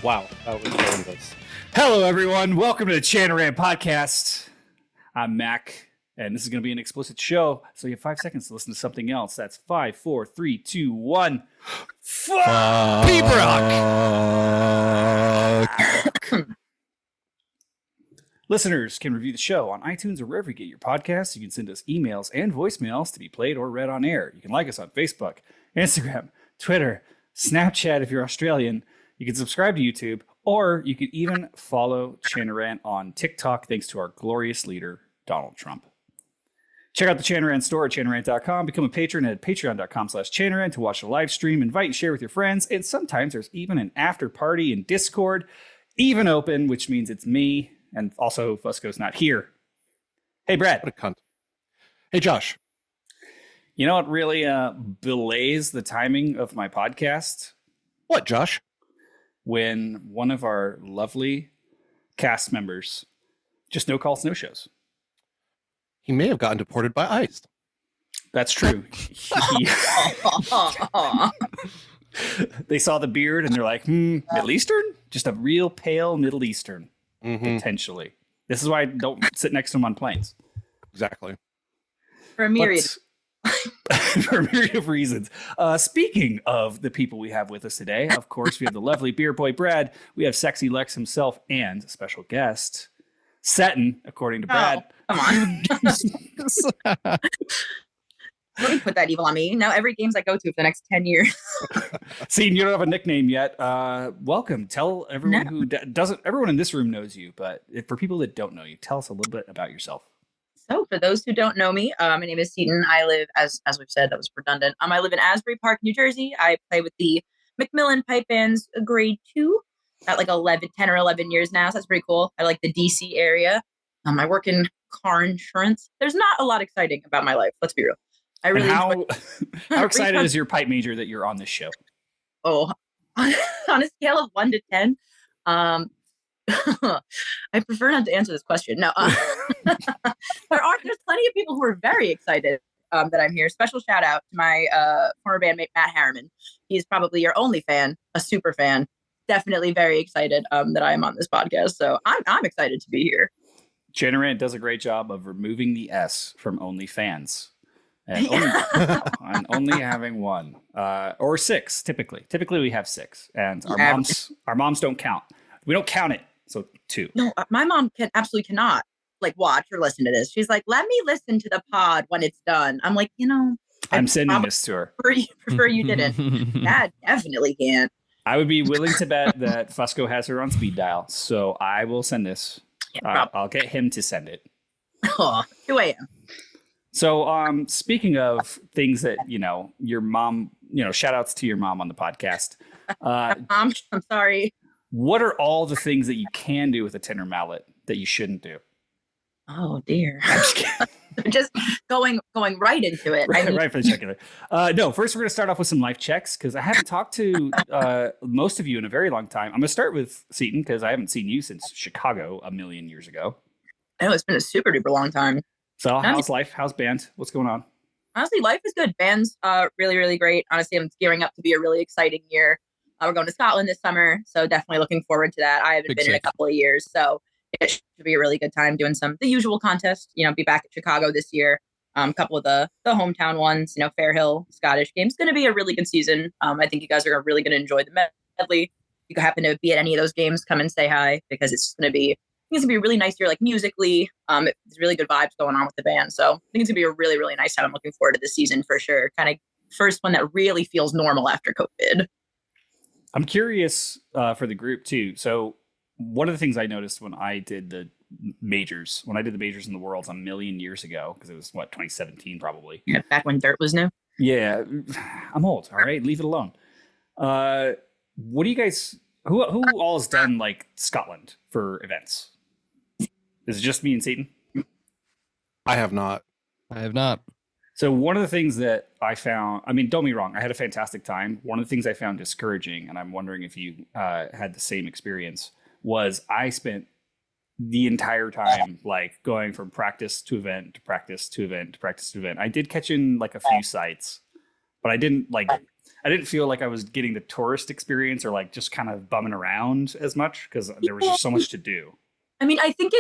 Wow, that was horrendous. Hello, everyone. Welcome to the Channeran Podcast. I'm Mac, and this is going to be an explicit show, so you have 5 seconds to listen to something else. That's 5, 4, 3, 2, 1. Fuck! Pete Listeners can review the show on iTunes or wherever you get your podcasts. You can send us emails and voicemails to be played or read on air. You can like us on Facebook, Instagram, Twitter, Snapchat if you're Australian. You can subscribe to YouTube, or you can even follow Channeran on TikTok thanks to our glorious leader, Donald Trump. Check out the Channeran store at channeran.com. Become a patron at patreon.com/Channeran to watch a live stream, invite and share with your friends, and sometimes there's even an after party in Discord, even open, which means it's me, and also Fusco's not here. Hey, Brad. What a cunt. Hey, Josh. You know what really belays the timing of my podcast? What, Josh? When one of our lovely cast members just no calls, no shows. He may have gotten deported by ICE. That's true. They saw the beard and they're like, Middle Eastern? Just a real pale Middle Eastern, potentially. This is why I don't sit next to him on planes. Exactly. For a myriad. For a myriad of reasons. Speaking of the people we have with us today, of course, we have the lovely beer boy Brad. We have sexy Lex himself and special guest Seton, according to Brad. Come on. Don't put that evil on me. Now every games I go to for the next 10 years. See, you don't have a nickname yet. Welcome. Tell everyone who doesn't. Everyone in this room knows you, but for people that don't know you, tell us a little bit about yourself. So for those who don't know me, my name is Seton. I live, as we've said, that was redundant. I live in Asbury Park, New Jersey. I play with the Macmillan Pipe Band's grade 2 at like 10 or 11 years now. So that's pretty cool. I like the DC area. I work in car insurance. There's not a lot exciting about my life. Let's be real. I really how excited is your pipe major that you're on this show? Oh, on a scale of 1 to 10, I prefer not to answer this question. No, there's plenty of people who are very excited that I'm here. Special shout out to my former bandmate Matt Harriman. He's probably your only fan, a super fan. Definitely very excited that I am on this podcast. So I'm excited to be here. Channeran does a great job of removing the S from only fans. And only having one or 6 typically. Typically we have 6, and our moms don't count. We don't count it, so 2. No, my mom absolutely cannot like watch or listen to this. She's like, "Let me listen to the pod when it's done." I'm like, I'm sending this to her. Prefer you didn't. Dad definitely can't. I would be willing to bet that Fusco has her on speed dial, so I will send this. Yeah, I'll get him to send it. Oh, 2 a.m. So, speaking of things that, your mom, shout outs to your mom on the podcast. I'm sorry. What are all the things that you can do with a tenor mallet that you shouldn't do? Oh, dear. I'm just kidding. Just going right into it. Right for the jugular. No, first we're going to start off with some life checks because I haven't talked to most of you in a very long time. I'm going to start with Seton because I haven't seen you since Chicago a million years ago. I know, it's been a super duper long time. So how's life? How's band? What's going on? Honestly, life is good. Band's really, really great. Honestly, I'm gearing up to be a really exciting year. We're going to Scotland this summer, so definitely looking forward to that. I haven't been in a couple of years, so it should be a really good time doing the usual contests. Be back at Chicago this year. A couple of the hometown ones, Fairhill, Scottish games. It's going to be a really good season. I think you guys are really going to enjoy the medley. If you happen to be at any of those games, come and say hi because it's going to be a really nice year, like musically. There's really good vibes going on with the band. So I think it's going to be a really, really nice time. I'm looking forward to this season for sure. Kind of first one that really feels normal after COVID. I'm curious for the group too. So one of the things I noticed when I did the majors in the Worlds a million years ago, because it was 2017 probably. Yeah, back when dirt was new. Yeah, I'm old. All right, leave it alone. What do you guys? Who all has done like Scotland for events? Is it just me and Seton? I have not. So one of the things that I found, don't get me wrong, I had a fantastic time. One of the things I found discouraging, and I'm wondering if you had the same experience, was I spent the entire time like going from practice to event to practice to event to practice to event. I did catch in like a few sites, but I didn't like I didn't feel like I was getting the tourist experience or like just kind of bumming around as much because there was just so much to do. I mean, I think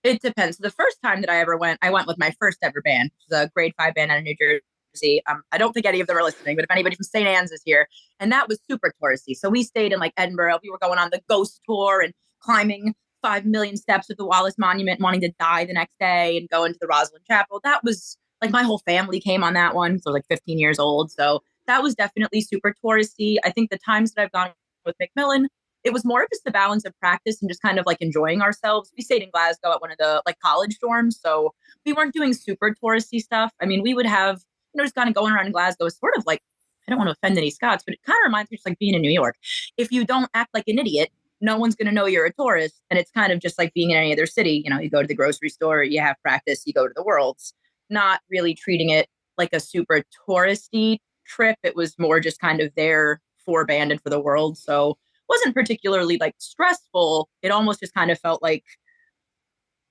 it depends. The first time that I went with my first ever band, which was a grade 5 band out of New Jersey. I don't think any of them are listening, but if anybody from St. Anne's is here, and that was super touristy. So we stayed in like Edinburgh. We were going on the ghost tour and climbing 5 million steps of the Wallace Monument, wanting to die the next day and go into the Rosslyn Chapel. That was like my whole family came on that one. So like 15 years old. So that was definitely super touristy. I think the times that I've gone with Macmillan, it was more of just the balance of practice and just kind of like enjoying ourselves. We stayed in Glasgow at one of the like college dorms. So we weren't doing super touristy stuff. I mean, we would have, just kind of going around in Glasgow is sort of like, I don't want to offend any Scots, but it kind of reminds me just like being in New York. If you don't act like an idiot, no one's going to know you're a tourist. And it's kind of just like being in any other city. You go to the grocery store, you have practice, you go to the Worlds, not really treating it like a super touristy trip. It was more just kind of there for band and for the world. So wasn't particularly like stressful. It almost just kind of felt like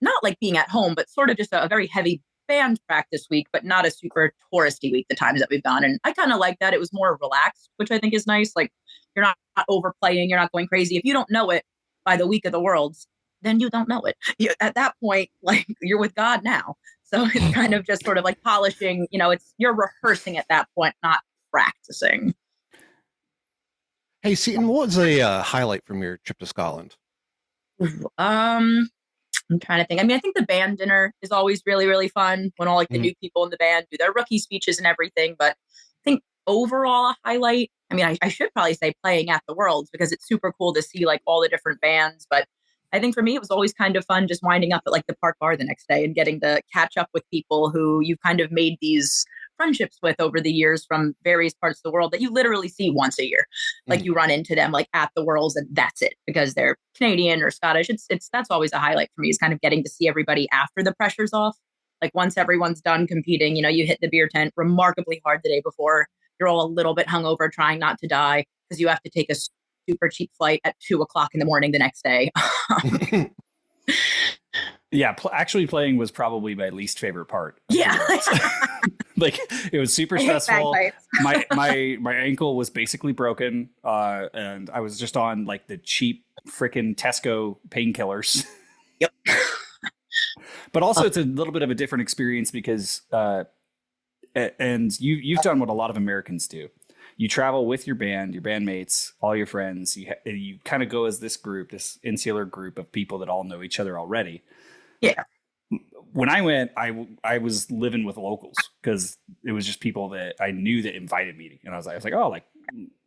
not like being at home, but sort of just a very heavy band practice week, but not a super touristy week, the times that we've gone. And I kind of like that. It was more relaxed, which I think is nice. Like you're not overplaying, you're not going crazy. If you don't know it by the week of the Worlds, then you don't know it. At that point, like you're with God now. So it's kind of just sort of like polishing, you're rehearsing at that point, not practicing. Hey, Seton, what was a highlight from your trip to Scotland? I'm trying to think. I mean, I think the band dinner is always really, really fun when all like the new people in the band do their rookie speeches and everything. But I think overall a highlight, I mean, I should probably say playing at the Worlds because it's super cool to see like all the different bands. But I think for me, it was always kind of fun just winding up at like the park bar the next day and getting to catch up with people who you've kind of made these friendships with over the years from various parts of the world that you literally see once a year. Like you run into them like at the Worlds and that's it because they're Canadian or Scottish. It's that's always a highlight for me is kind of getting to see everybody after the pressure's off. Like once everyone's done competing, you hit the beer tent remarkably hard the day before. You're all a little bit hungover trying not to die because you have to take a super cheap flight at 2:00 in the morning the next day. Yeah, actually playing was probably my least favorite part. Yeah. Like it was super stressful. My ankle was basically broken. And I was just on like the cheap freaking Tesco painkillers. Yep. But also it's a little bit of a different experience because, and you've done what a lot of Americans do. You travel with your band, your bandmates, all your friends. You kind of go as this group, this insular group of people that all know each other already. Yeah. When I went, I was living with locals because it was just people that I knew that invited me, and I was like, oh, like,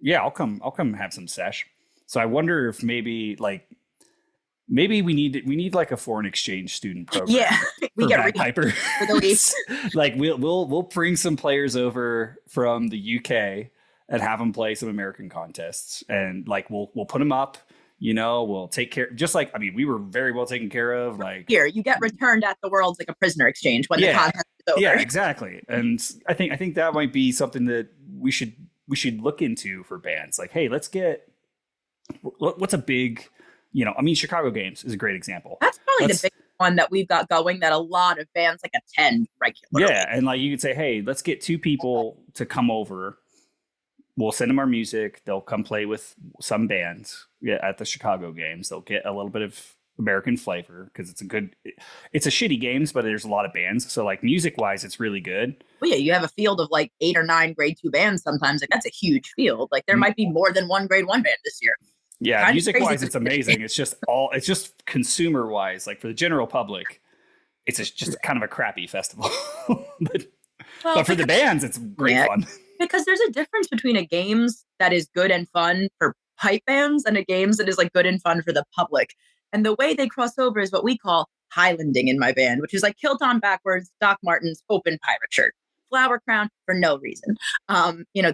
yeah, I'll come have some sesh. So I wonder if maybe we need like a foreign exchange student program. Yeah, we get bagpiper for the Leafs. Like we'll bring some players over from the UK and have them play some American contests, and like we'll put them up. We'll take care. Just like we were very well taken care of. Like here, you get returned at the Worlds like a prisoner exchange when the contest is over. Yeah, exactly. And I think that might be something that we should look into for bands. Like, hey, let's get what's a big, Chicago Games is a great example. That's probably the big one that we've got going that a lot of bands like attend regularly. Yeah, and like you could say, hey, let's get 2 people to come over. We'll send them our music. They'll come play with some bands at the Chicago Games. They'll get a little bit of American flavor because it's a shitty games, but there's a lot of bands. So like music wise, it's really good. Well, yeah, you have a field of like 8 or 9 grade 2 bands sometimes. Like that's a huge field. Like there might be more than one grade 1 band this year. Yeah, music wise, it's amazing. It's just consumer wise, like for the general public, it's just kind of a crappy festival. but for the bands, it's great fun. Because there's a difference between a games that is good and fun for pipe bands and a games that is like good and fun for the public. And the way they cross over is what we call Highlanding in my band, which is like kilt on backwards, Doc Martens, open pirate shirt, flower crown for no reason.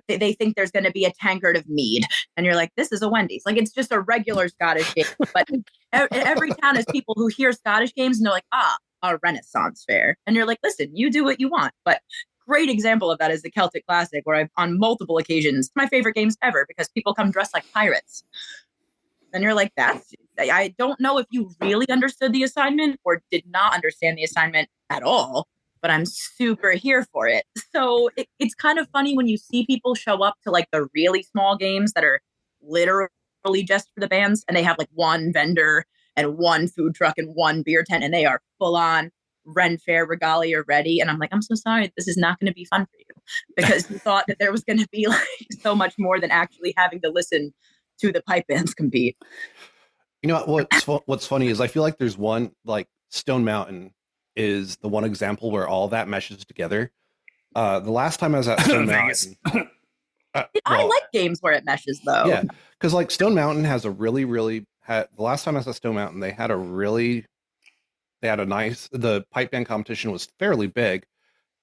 They think there's going to be a tankard of mead. And you're like, this is a Wendy's. Like, it's just a regular Scottish game. But every town has people who hear Scottish games and they're like, a Renaissance fair. And you're like, listen, you do what you want. But great example of that is the Celtic Classic, where I've on multiple occasions, my favorite games ever, because people come dressed like pirates. And you're like, I don't know if you really understood the assignment or did not understand the assignment at all, but I'm super here for it. So it's kind of funny when you see people show up to like the really small games that are literally just for the bands, and they have like one vendor and one food truck and one beer tent, and they are full on Ren Fair regalia ready. And I'm like, I'm so sorry, this is not going to be fun for you, because you thought that there was going to be like so much more than actually having to listen to the pipe bands compete. You know what's funny is I feel like there's one, like Stone Mountain is the one example where all that meshes together. The last time I was at Stone Mountain, I like games where it meshes though. Yeah, because like Stone Mountain has a the last time I was at Stone Mountain, they had a nice, the pipe band competition was fairly big,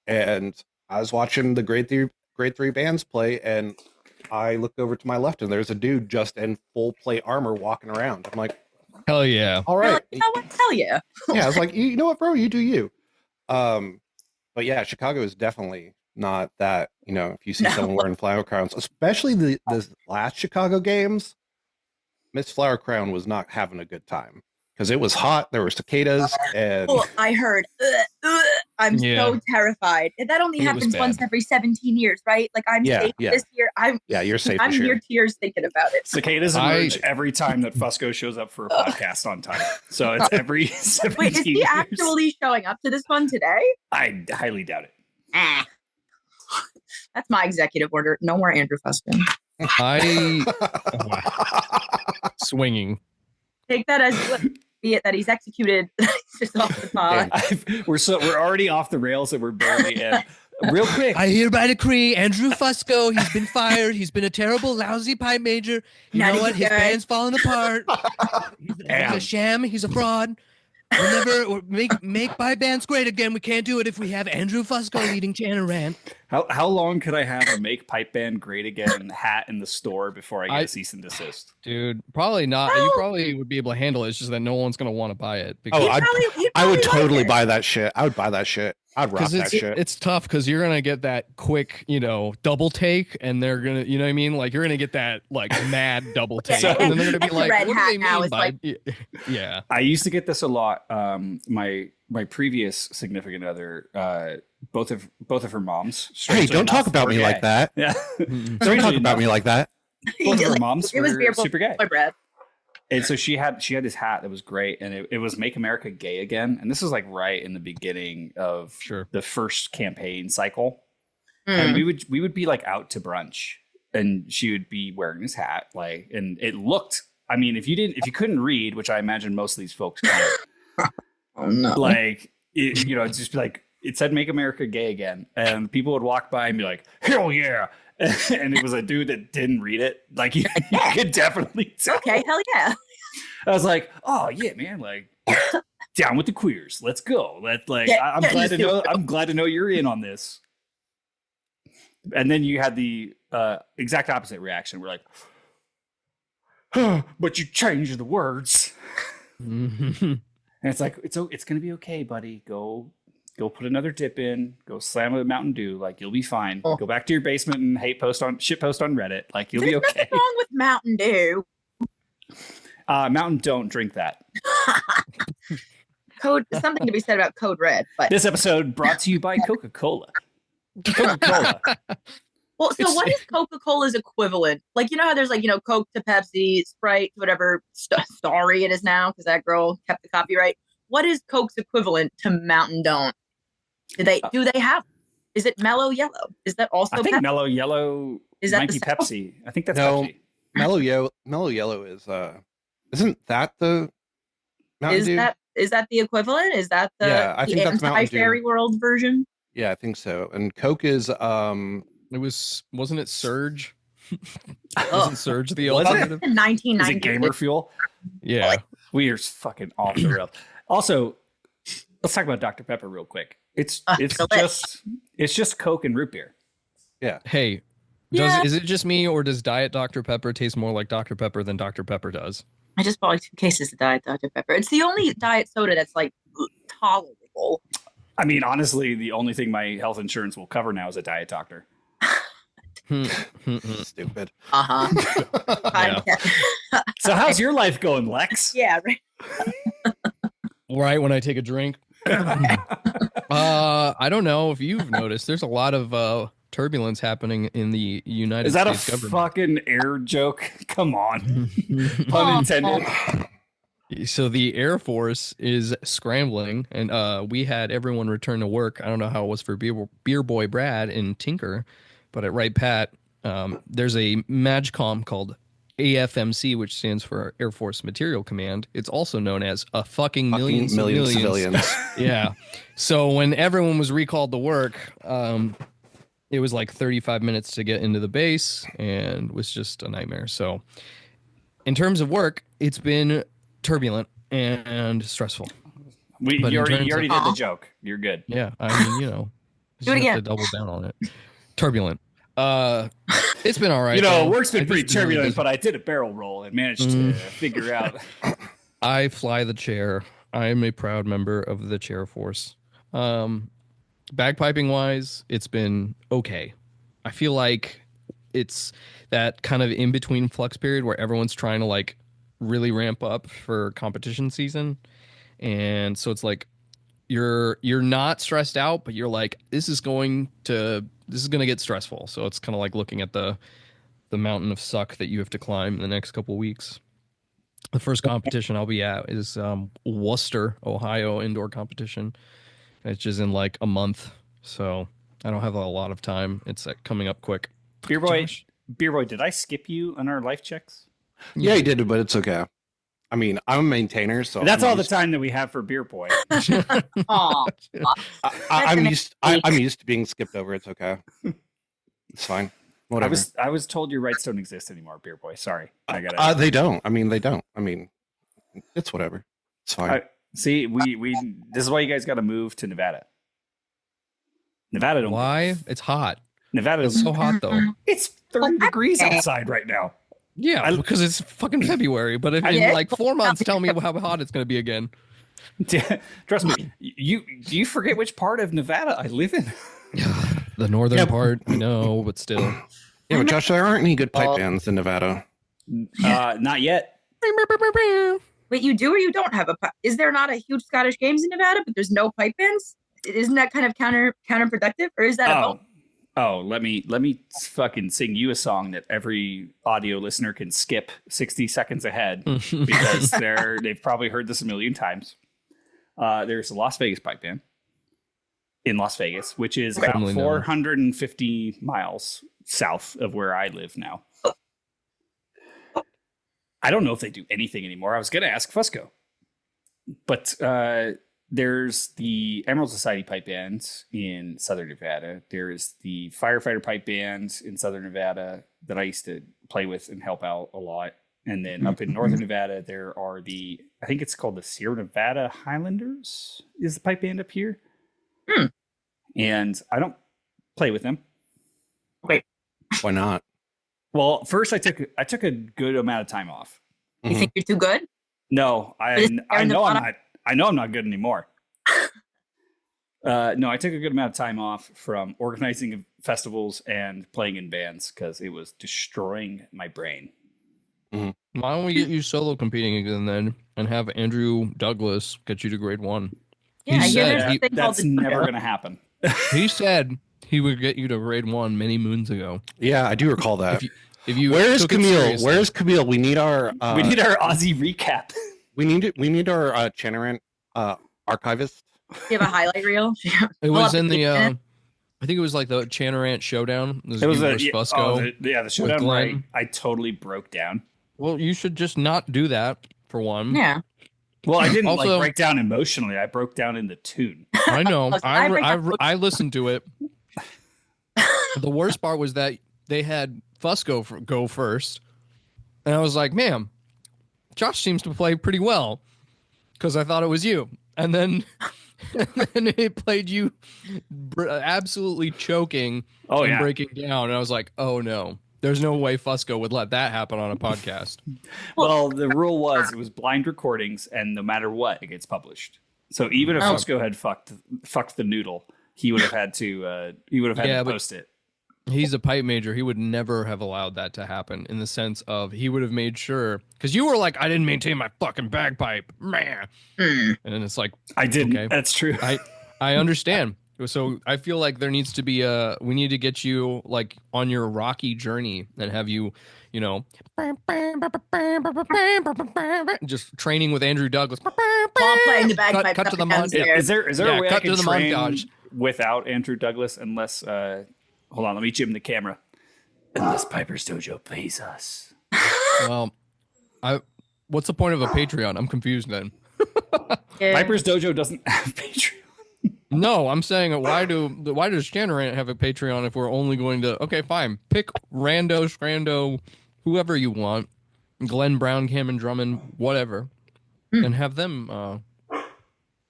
and I was watching the grade three bands play, and I looked over to my left, and there's a dude just in full plate armor walking around. I'm like, hell yeah! All right, you know what? Hell yeah! Yeah, I was like, you know what, bro, you do you. But yeah, Chicago is definitely not that. You know, if you see someone wearing flower crowns, especially the last Chicago games, Miss Flower Crown was not having a good time. Because it was hot, there were cicadas, and I heard. I'm so terrified. That only happens once every 17 years, right? Like I'm safe this year. You're safe. I'm near tears thinking about it. Cicadas emerge every time that Fusco shows up for a podcast on time. So it's every 17 Wait, is he years. actually showing up to this one today? I highly doubt it. That's my executive order. No more Andrew Fusco. Swinging. Take that as be it that he's executed. Just off the pod. We're already off the rails and we're barely in. Real quick, I hereby decree Andrew Fusco. He's been fired. He's been a terrible, lousy pipe major. You know what? His band's falling apart. He's a sham. He's a fraud. We'll never make pipe bands great again. We can't do it if we have Andrew Fusco leading Chanaran. How long could I have a make pipe band great again hat in the store before I get a cease and desist? Dude, probably not. You probably would be able to handle it. It's just that no one's going to want to buy it. I would totally buy that shit. I would buy that shit. I'd rock that shit. It's tough because you're going to get that quick, double take, and they're going to, you know what I mean? Like, you're going to get that, like, mad double take. And then they're going to be like, what do they mean by... Yeah. I used to get this a lot. My previous significant other, both of her moms. Hey, don't talk about me like that. Yeah. Don't talk about me like that. Both of her moms were super gay. Brad. And so she had this hat that was great, and it was Make America Gay Again. And this is like right in the beginning of the first campaign cycle. And we would be like out to brunch, and she would be wearing this hat, like, and it looked, I mean, if you couldn't read, which I imagine most of these folks can't, oh no, like it's just like it said Make America Gay Again, and people would walk by and be like, hell yeah. And it was a dude that didn't read it. Like you could definitely tell. Okay, hell yeah. I was like, oh yeah, man, like down with the queers. Let's go. I'm glad to know you're in on this. And then you had the exact opposite reaction. We're like, but you changed the words. And it's like, it's gonna be okay, buddy. Go put another dip in. Go slam with Mountain Dew. Like, you'll be fine. Go back to your basement and shit post on Reddit. Like, you'll be okay. There's nothing wrong with Mountain Dew. Mountain, don't drink that. Something to be said about Code Red. But this episode brought to you by Coca-Cola. Coca-Cola. Well, so what is Coca-Cola's equivalent? Like, you know how there's like, Coke to Pepsi, Sprite, whatever, Starry it is now, because that girl kept the copyright. What is Coke's equivalent to Mountain Don't? Do they have? Is it Mellow Yellow? Is that also? I think Pepsi? Mellow Yellow might be Pepsi. I think that's Pepsi. Mellow Yellow is isn't that the Mountain Dew? Is that the equivalent? Is that the I think that's Mountain Dew. Fairy World version? Yeah, I think so. And Coke is wasn't it Surge? Wasn't Surge the alternative? 1990. Is it Gamer Fuel? Yeah. We are fucking off the rails. Also, let's talk about Dr. Pepper real quick. It's just Coke and root beer. Yeah. Hey, is it just me, or does Diet Dr. Pepper taste more like Dr. Pepper than Dr. Pepper does? I just bought like 2 cases of Diet Dr. Pepper. It's the only diet soda that's like tolerable. I mean, honestly, the only thing my health insurance will cover now is a Diet Doctor. Stupid. Yeah. So how's your life going, Lex? Yeah, right. Right when I take a drink. I I don't know if you've noticed. There's a lot of turbulence happening in the United Is that States a government. fucking air joke? Come on. Pun intended. So the Air Force is scrambling, and we had everyone return to work. I don't know how it was for Beer Boy Brad and Tinker, but at Right Pat, there's a MAGCOM called AFMC, which stands for Air Force Material Command. It's also known as a fucking million civilians. Yeah. So when everyone was recalled to work, it was like 35 minutes to get into the base, and was just a nightmare. So in terms of work, it's been turbulent and stressful. You already did the joke. You're good. Yeah, I mean, Do it again. have to double down on it. Turbulent. It's been all right. Work's been pretty turbulent, but I did a barrel roll and managed to figure out. I fly the chair. I am a proud member of the chair force. Bagpiping wise, it's been okay. I feel like it's that kind of in between flux period where everyone's trying to like really ramp up for competition season, and so it's like you're not stressed out, but you're like, this is going to get stressful. So it's kind of like looking at the mountain of suck that you have to climb in the next couple of weeks. The first competition I'll be at is Worcester, Ohio indoor competition, which is in like a month. So I don't have a lot of time. It's coming up quick. Beer Boy, did I skip you on our life checks? Yeah, he did, but it's okay. I mean, I'm a maintainer, so that's all the time that we have for Beer Boy. Aw. I'm used to being skipped over. It's okay. It's fine. Whatever. I was told your rights don't exist anymore, Beer Boy. Sorry, I got it. They don't. I mean, they don't. I mean, it's whatever. It's fine. See, we this is why you guys got to move to Nevada. Nevada don't. Why? It's hot. Nevada. It's so hot though. It's 30 degrees outside right now. Yeah, because it's fucking February. But if in like 4 months, tell me how hot it's going to be again. Trust me. Do you forget which part of Nevada I live in? The northern part, I know, but still. Yeah, but Josh, there aren't any good pipe bands in Nevada. Not yet. Wait, you do or you don't have a pipe? Is there not a huge Scottish Games in Nevada, but there's no pipe bands? Isn't that kind of counterproductive, or is that a vote? Oh, let me fucking sing you a song that every audio listener can skip 60 seconds ahead because they've probably heard this a million times. There's a Las Vegas pipe band in Las Vegas, which is about 450 miles south of where I live now. I don't know if they do anything anymore. I was going to ask Fusco, but there's the Emerald Society pipe band in Southern Nevada. There's the firefighter pipe band in Southern Nevada that I used to play with and help out a lot. And then up in Northern Nevada, there are I think it's called the Sierra Nevada Highlanders is the pipe band up here. And I don't play with them. Wait. Why not? Well, first I took a good amount of time off. You think you're too good? No, I know I'm not. I know I'm not good anymore. No, I took a good amount of time off from organizing festivals and playing in bands because it was destroying my brain. Mm-hmm. Why don't we get you solo competing again then and have Andrew Douglas get you to grade 1? Yeah, that's never going to happen. He said he would get you to grade 1 many moons ago. Yeah, I do recall that. If you Where's Camille? Where's Camille? We need our Aussie recap. We need our Chanarant archivist. You have a highlight reel? It was in the I think it was like the Chanarant showdown. It was Fusco. The showdown where I totally broke down. Well, you should just not do that for one. Yeah. Well, I didn't break down emotionally. I broke down in the tune. I know. I listened to it. The worst part was that they had Fusco go first, and I was like, "Man, Josh seems to play pretty well," because I thought it was you, and then it played you absolutely choking and breaking down, and I was like, "Oh no." There's no way Fusco would let that happen on a podcast. Well, the rule was it was blind recordings, and no matter what, it gets published. So even if Fusco had fucked the noodle, he would have had to post it. He's a pipe major. He would never have allowed that to happen in the sense of he would have made sure, because you were like, I didn't maintain my fucking bagpipe, man. And then it's like, I didn't. Okay, that's true. I understand. So I feel like there needs to be we need to get you like on your rocky journey and have you, you know, just training with Andrew Douglas. While playing the bagpipe. Cut to the montage. Is there a way I cut can to the train montage without Andrew Douglas unless hold on, let me jim the camera. Unless Piper's Dojo pays us. Well, what's the point of a Patreon? I'm confused then. Yeah. Piper's Dojo doesn't have Patreon. No, I'm saying why does Shannon have a Patreon if we're only going to fine, pick Rando, Scrando, whoever you want, Glenn Brown, Cameron Drummond, whatever, and have them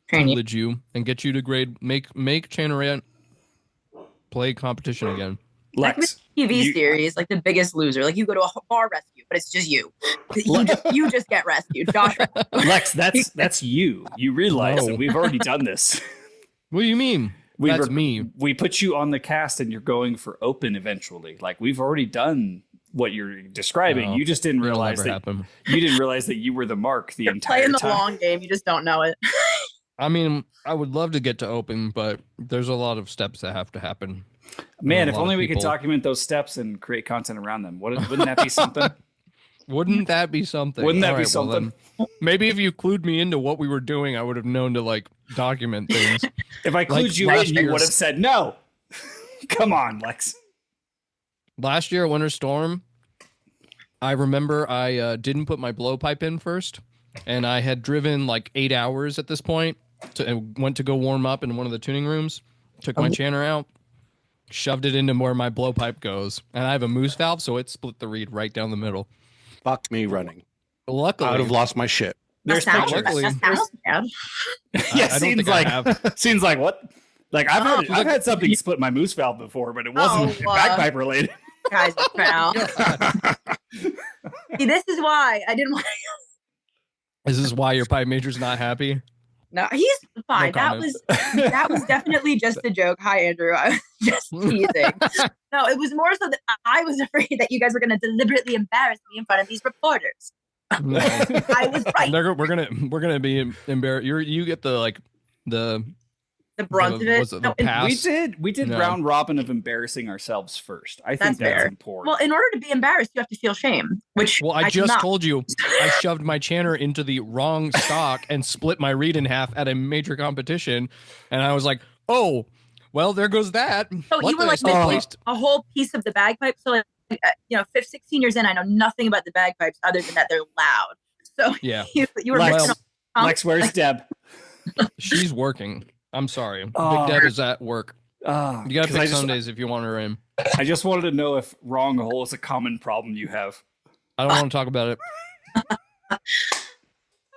tutelage you and get you to grade make Chanarant play competition again. Lex, TV series, like The Biggest Loser. Like you go to a bar rescue, but it's just you. You just get rescued. Josh. Lex, that's you. You realize that we've already done this. What do you mean? That's me. We put you on the cast and you're going for open eventually. Like we've already done what you're describing. You just didn't realize that you didn't realize that you were the mark the entire time. Playing the long game, you just don't know it. I mean, I would love to get to open, but there's a lot of steps that have to happen. Man, if only we could document those steps and create content around them. Wouldn't that be something? Wouldn't that be something? Wouldn't that be something? Well, maybe if you clued me into what we were doing, I would have known to like document things. If I clued you in, you would have said no. Come on, Lex. Last year, Winter Storm, I remember I didn't put my blowpipe in first, and I had driven like 8 hours at this point. Went to go warm up in one of the tuning rooms, took my channer out, shoved it into where my blowpipe goes, and I have a moose valve, so it split the reed right down the middle. Fuck me running. Luckily, I would have lost my shit. There's pictures. Bad. Yeah, seems like what? Like I've had something split my moose valve before, but it wasn't bagpipe related. Guys, now. See, this is why I didn't want to. This is why your pipe major's not happy. No, he's fine. No that was definitely just a joke. Hi, Andrew. I was just teasing. No, it was more so that I was afraid that you guys were going to deliberately embarrass me in front of these reporters. No. I was right. We're gonna be embarrassed. You get the brunt of it. Pass. We did round robin of embarrassing ourselves first. I think that's important. Well, in order to be embarrassed, you have to feel shame. I just told you I shoved my channer into the wrong stock and split my reed in half at a major competition, and I was like, oh, well, there goes that. So you were like a whole piece of the bagpipe. So like, 16 years in, I know nothing about the bagpipes other than that they're loud. So yeah, you were Lex, where's Deb? She's working. I'm sorry. Big Deb is at work. You gotta pick Sundays if you want her in. I just wanted to know if wrong hole is a common problem you have. I don't want to talk about it.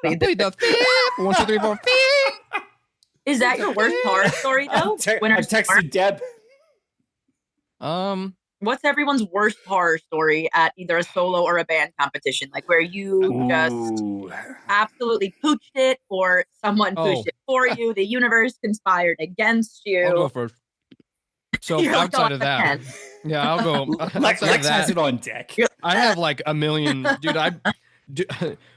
I played the fifth. 1, 2, 3, 4, fifth. Is that your worst horror story though? I texted Deb. What's everyone's worst horror story at either a solo or a band competition? Like where you just absolutely pooched it or someone pooched it for you. The universe conspired against you. I'll go first. So outside of that, I'll go. Lex has it on deck. I have like a million, dude.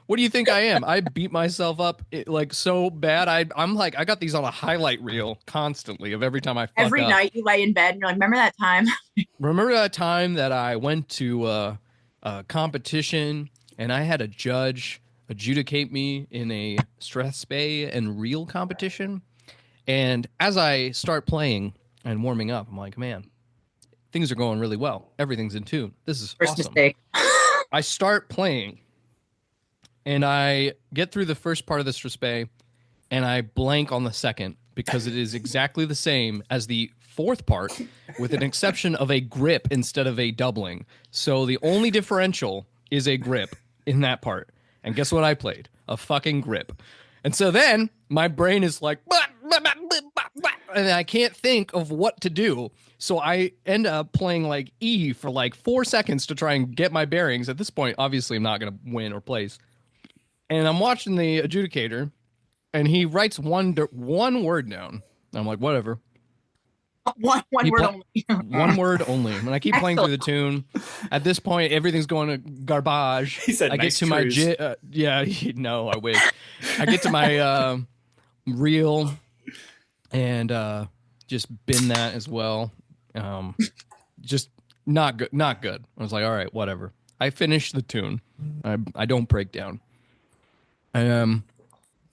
What do you think I am? I beat myself up like so bad. I'm like, I got these on a highlight reel constantly of every time I fuck every up. night you lay in bed and you're like, remember that time? Remember that time that I went to a competition and I had a judge adjudicate me in a Strathspey and reel competition? And as I start playing and warming up, I'm like, man, things are going really well. Everything's in tune. This is First awesome. Mistake. I start playing. And I get through the first part of the Strathspey, and I blank on the second because it is exactly the same as the fourth part, with an exception of a grip instead of a doubling. So the only differential is a grip in that part. And guess what I played? A fucking grip. And so then my brain is like, and I can't think of what to do. So I end up playing like E for like 4 seconds to try and get my bearings. At this point, obviously, I'm not going to win or place. And I'm watching the adjudicator, and he writes one word down. And I'm like, whatever. One word only. One word only. And I keep playing through the tune. At this point, everything's going to garbage. He said, I get to my no, I wish. I get to my reel, and just been that as well. Just not good. Not good. I was like, all right, whatever. I finished the tune. I don't break down.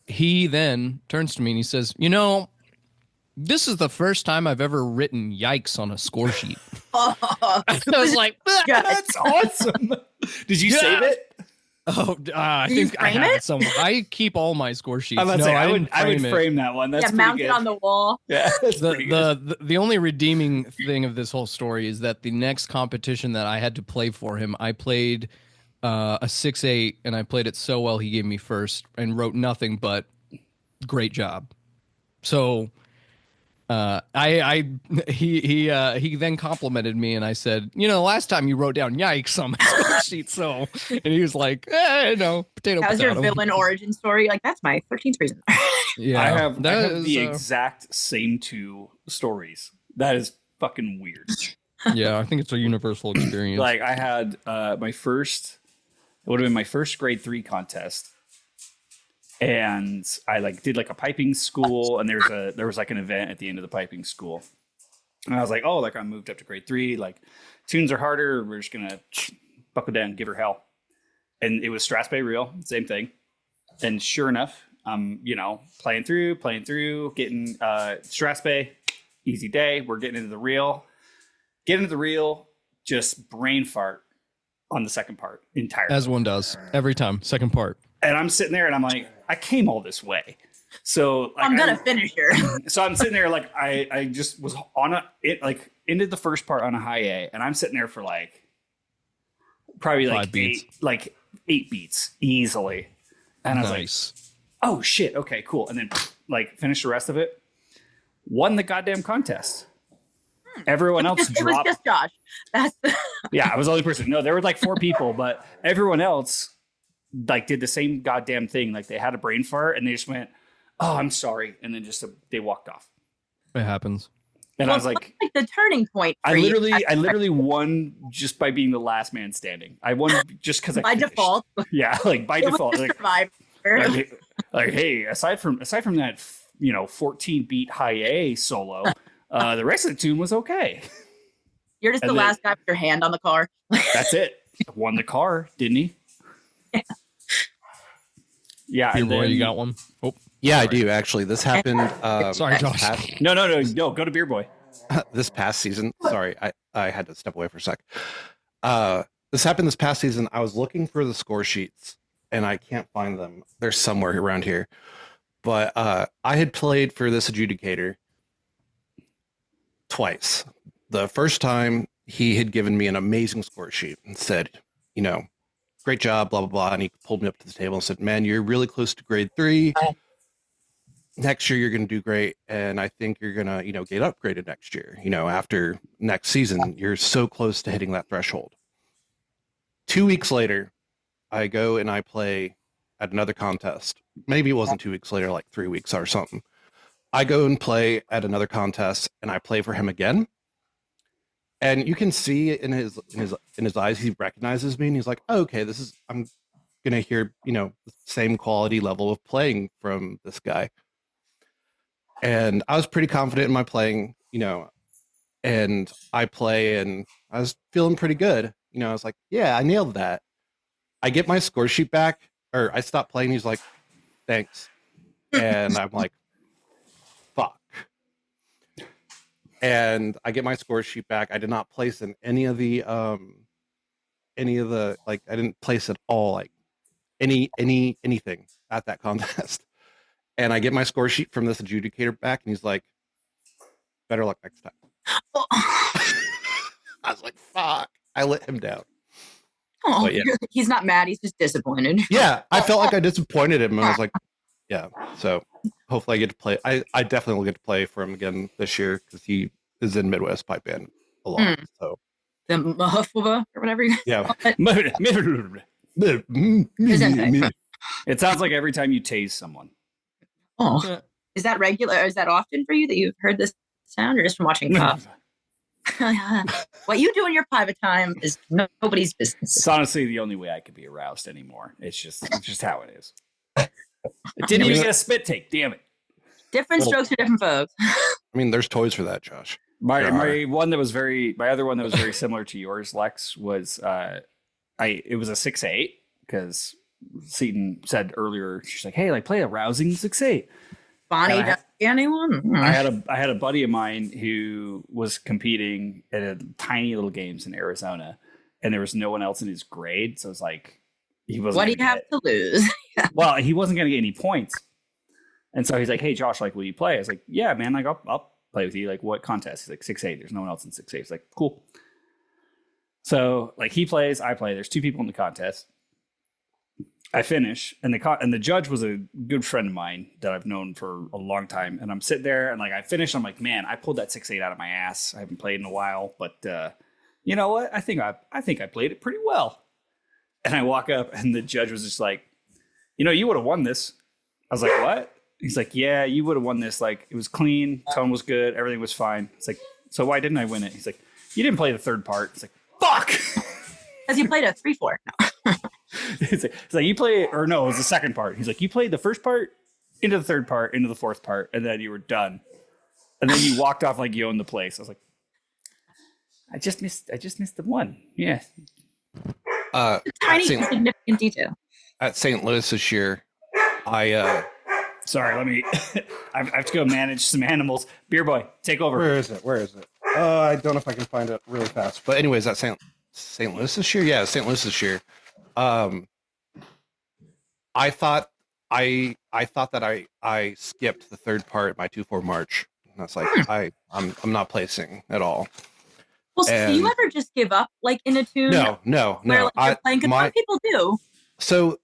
He then turns to me and he says, this is the first time I've ever written yikes on a score sheet. I was like, that's awesome. Did you save it? Oh, I think I have it somewhere. I keep all my score sheets. I would frame that one. That's mount good. it on the wall. Yeah, the only redeeming thing of this whole story is that the next competition that I had to play for him, I played a 6/8, and I played it so well he gave me first and wrote nothing but great job. So he then complimented me, and I said, last time you wrote down yikes on my score sheet. So, and he was like, no, potato. That was potato. your villain origin story. Like, that's my 13th reason. Yeah, I have the exact same two stories. That is fucking weird. Yeah, I think it's a universal experience. Like, I had it would have been my first grade 3 contest. And I did a piping school, and there was an event at the end of the piping school. And I was like, oh, I moved up to grade 3, tunes are harder. We're just going to buckle down, give her hell. And it was Strathspey reel, same thing. And sure enough, playing through, getting Strathspey, easy day. We're getting into the reel. Get into the reel, just brain fart on the second part entirely. As one does every time, second part. And I'm sitting there and I'm like, I came all this way. So I'm gonna finish her. So I'm sitting there I just was on ended the first part on a high A, and I'm sitting there for probably 5 beats. 8 beats easily. And I was like, oh shit, okay, cool. And then finished the rest of it. Won the goddamn contest. Everyone else dropped. It was just Josh. Yeah, I was the only person. No, there were 4 people, but everyone else did the same goddamn thing. They had a brain fart and they just went, oh, I'm sorry. And then they walked off. It happens. And I was like the turning point. I literally won just by being the last man standing. I won just because by default. Yeah. By default. Hey, aside from that, 14 beat high A solo, the rest of the tune was okay. You're just the last guy with your hand on the car. That's it. Won the car, didn't he? Yeah. Yeah, Beer Boy, you got one? Oh, yeah, sorry. I do actually. This happened. Sorry, Josh. No. Go to Beer Boy. This past season. Sorry, I had to step away for a sec. This happened this past season. I was looking for the score sheets, and I can't find them. They're somewhere around here. But I had played for this adjudicator twice. The first time, he had given me an amazing score sheet and said, great job, blah, blah, blah. And he pulled me up to the table and said, man, you're really close to grade 3. Next year, you're going to do great. And I think you're going to, get upgraded next year. After next season, you're so close to hitting that threshold. 2 weeks later, I go and I play at another contest. Maybe it wasn't 2 weeks later, 3 weeks or something. I go and play at another contest and I play for him again. And you can see in his eyes, he recognizes me and he's like, oh, okay, I'm going to hear, the same quality level of playing from this guy. And I was pretty confident in my playing, and I play and I was feeling pretty good. I was like, yeah, I nailed that. I get my score sheet back, or I stop playing. He's like, thanks. And I'm like, fuck. And I get my score sheet back. I did not place in any of the I didn't place at all, anything at that contest. And I get my score sheet from this adjudicator back, and he's like, better luck next time. I was like, fuck. I let him down. Oh, yeah. He's not mad. He's just disappointed. Yeah, I felt like I disappointed him. And I was like, yeah. So hopefully I get to play. I definitely will get to play for him again this year because he is in Midwest Pipe Band a lot. So the Mahuffleba or whatever. Yeah. It sounds like every time you tase someone. Oh, is that regular? Is that often for you that you've heard this sound, or just from watching Puff? What you do in your private time is nobody's business. It's honestly the only way I could be aroused anymore. It's just how it is. It didn't even get a spit take. Damn it. Different strokes for different folks. I mean, there's toys for that, Josh. My other one that was very similar to yours, Lex, was it was a 6-8 because Seton said earlier, she's like, hey, like play a rousing 6-8. Bonnie, anyone? I had a buddy of mine who was competing at a tiny little games in Arizona, and there was no one else in his grade, so it's like he wasn't. What do you have to lose? Well, he wasn't going to get any points, and so he's like, "Hey, Josh, like, will you play?" I was like, "Yeah, man, like, I'll play with you. Like, what contest?" He's like, 6-8. There's no one else in 6-8. It's like, cool. So like he plays, I play. There's 2 people in the contest. I finish, and the judge was a good friend of mine that I've known for a long time. And I'm sitting there, and like I finish, I'm like, man, I pulled that 6-8 out of my ass. I haven't played in a while, but you know what? I think I played it pretty well. And I walk up, and the judge was just like, you know, you would have won this. I was like, what? He's like, yeah, you would have won this. Like it was clean, tone was good, everything was fine. It's like, so why didn't I win it? He's like, you didn't play the third part. It's like, fuck. Because you played a 3-4. No. It's like you play, or no, it was the second part. He's like, you played the first part into the third part into the fourth part, and then you were done. And then you walked off like you owned the place. I was like, I just missed the one. Yeah. Tiny significant detail. At St. Louis this year, sorry, let me. I have to go manage some animals. Beer boy, take over. Where is it? I don't know if I can find it really fast. But anyways, at St. Louis this year, yeah, St. Louis this year. I thought that I skipped the third part my 2-4 march. And that's like I'm not placing at all. Well, so do you ever just give up like in a tune? No. Where, like, you're playing, 'cause some people do. So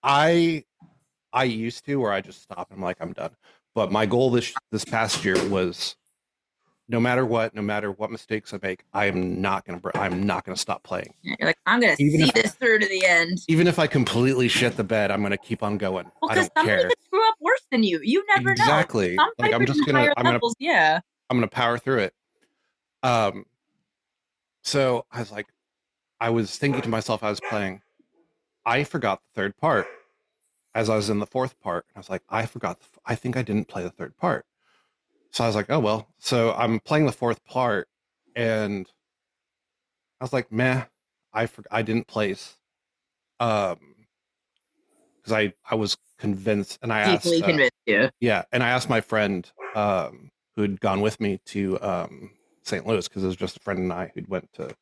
I used to, where I just stop and I'm like, I'm done. But my goal this past year was no matter what mistakes I make, I'm not gonna stop playing. You're like, I'm gonna see this through to the end. Even if I completely shit the bed, I'm gonna keep on going. Well, I don't somebody care. could screw up worse than you. You never know. Exactly. Like I'm gonna power through it. So I was like, I was thinking to myself, I was playing, I forgot the third part as I was in the fourth part. I was like, I think I didn't play the third part. So I was like, oh, well, so I'm playing the fourth part and I was like, meh, I didn't place. Cause I was convinced and I asked, deeply convinced you. Yeah. And I asked my friend, who'd gone with me to, St. Louis, because it was just a friend and I who'd went to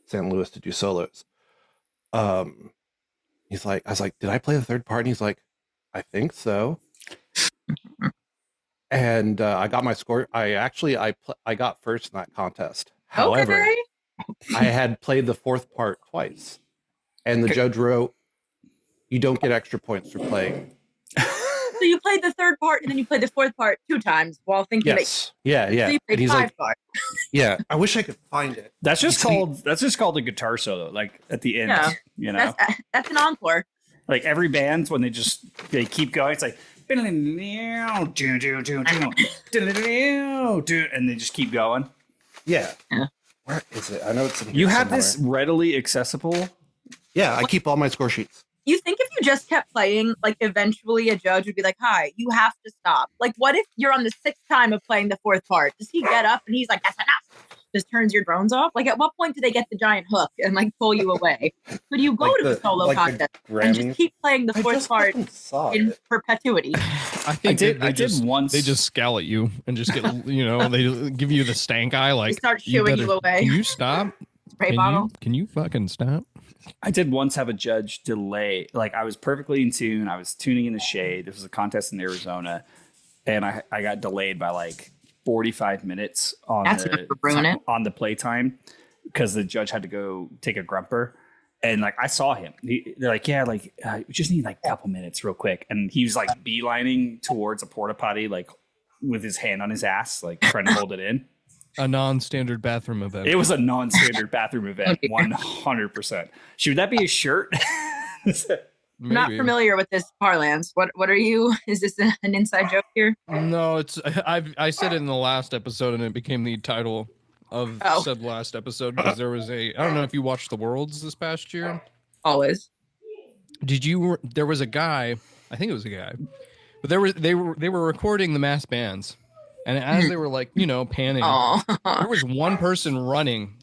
St. Louis to do solos. He's like, I was like, did I play the third part? And he's like, I think so. And I got my score. I got first in that contest. However, I had played the fourth part twice, and the judge wrote, "You don't get extra points for playing." So you played the third part, and then you played the fourth part 2 times while thinking. Yes. Yeah. So you played 5 parts. Yeah. I wish I could find it. That's just called a guitar solo. Like at the end, Yeah. You know, that's an encore. Like every band when they keep going, it's like and they just keep going. Yeah. Where is it? I know it's in here. You have somewhere. this readily accessible. Yeah, I keep all my score sheets. You think if you just kept playing, like eventually a judge would be like, hi, you have to stop. Like, what if you're on the 6th time of playing the fourth part? Does he get up and he's like, that's enough? Just turns your drones off? Like, at what point do they get the giant hook and like pull you away? Could you go to the solo contest and just keep playing the fourth part in perpetuity? I think I did once. They just scowl at you and just get, they give you the stank eye. Like, they start shooing you away. Can you stop? Spray bottle. Can you fucking stop? I did once have a judge delay. Like I was perfectly in tune. I was tuning in the shade. This was a contest in Arizona, and I got delayed by like 45 minutes on the playtime because the judge had to go take a grumper. And like I saw him. They're like, yeah, like we just need like a couple minutes, real quick. And he was like beelining towards a porta potty, like with his hand on his ass, like trying to hold it in. A non-standard bathroom event. It was a non-standard bathroom event, 100%. Should that be a shirt? I'm not familiar with this parlance. What are you? Is this an inside joke here? No, I said it in the last episode, and it became the title of said last episode because there was I don't know if you watched the Worlds this past year. Always. There was a guy. I think it was a guy, but they were recording the mass bands. And as they were like, panning, there was one person running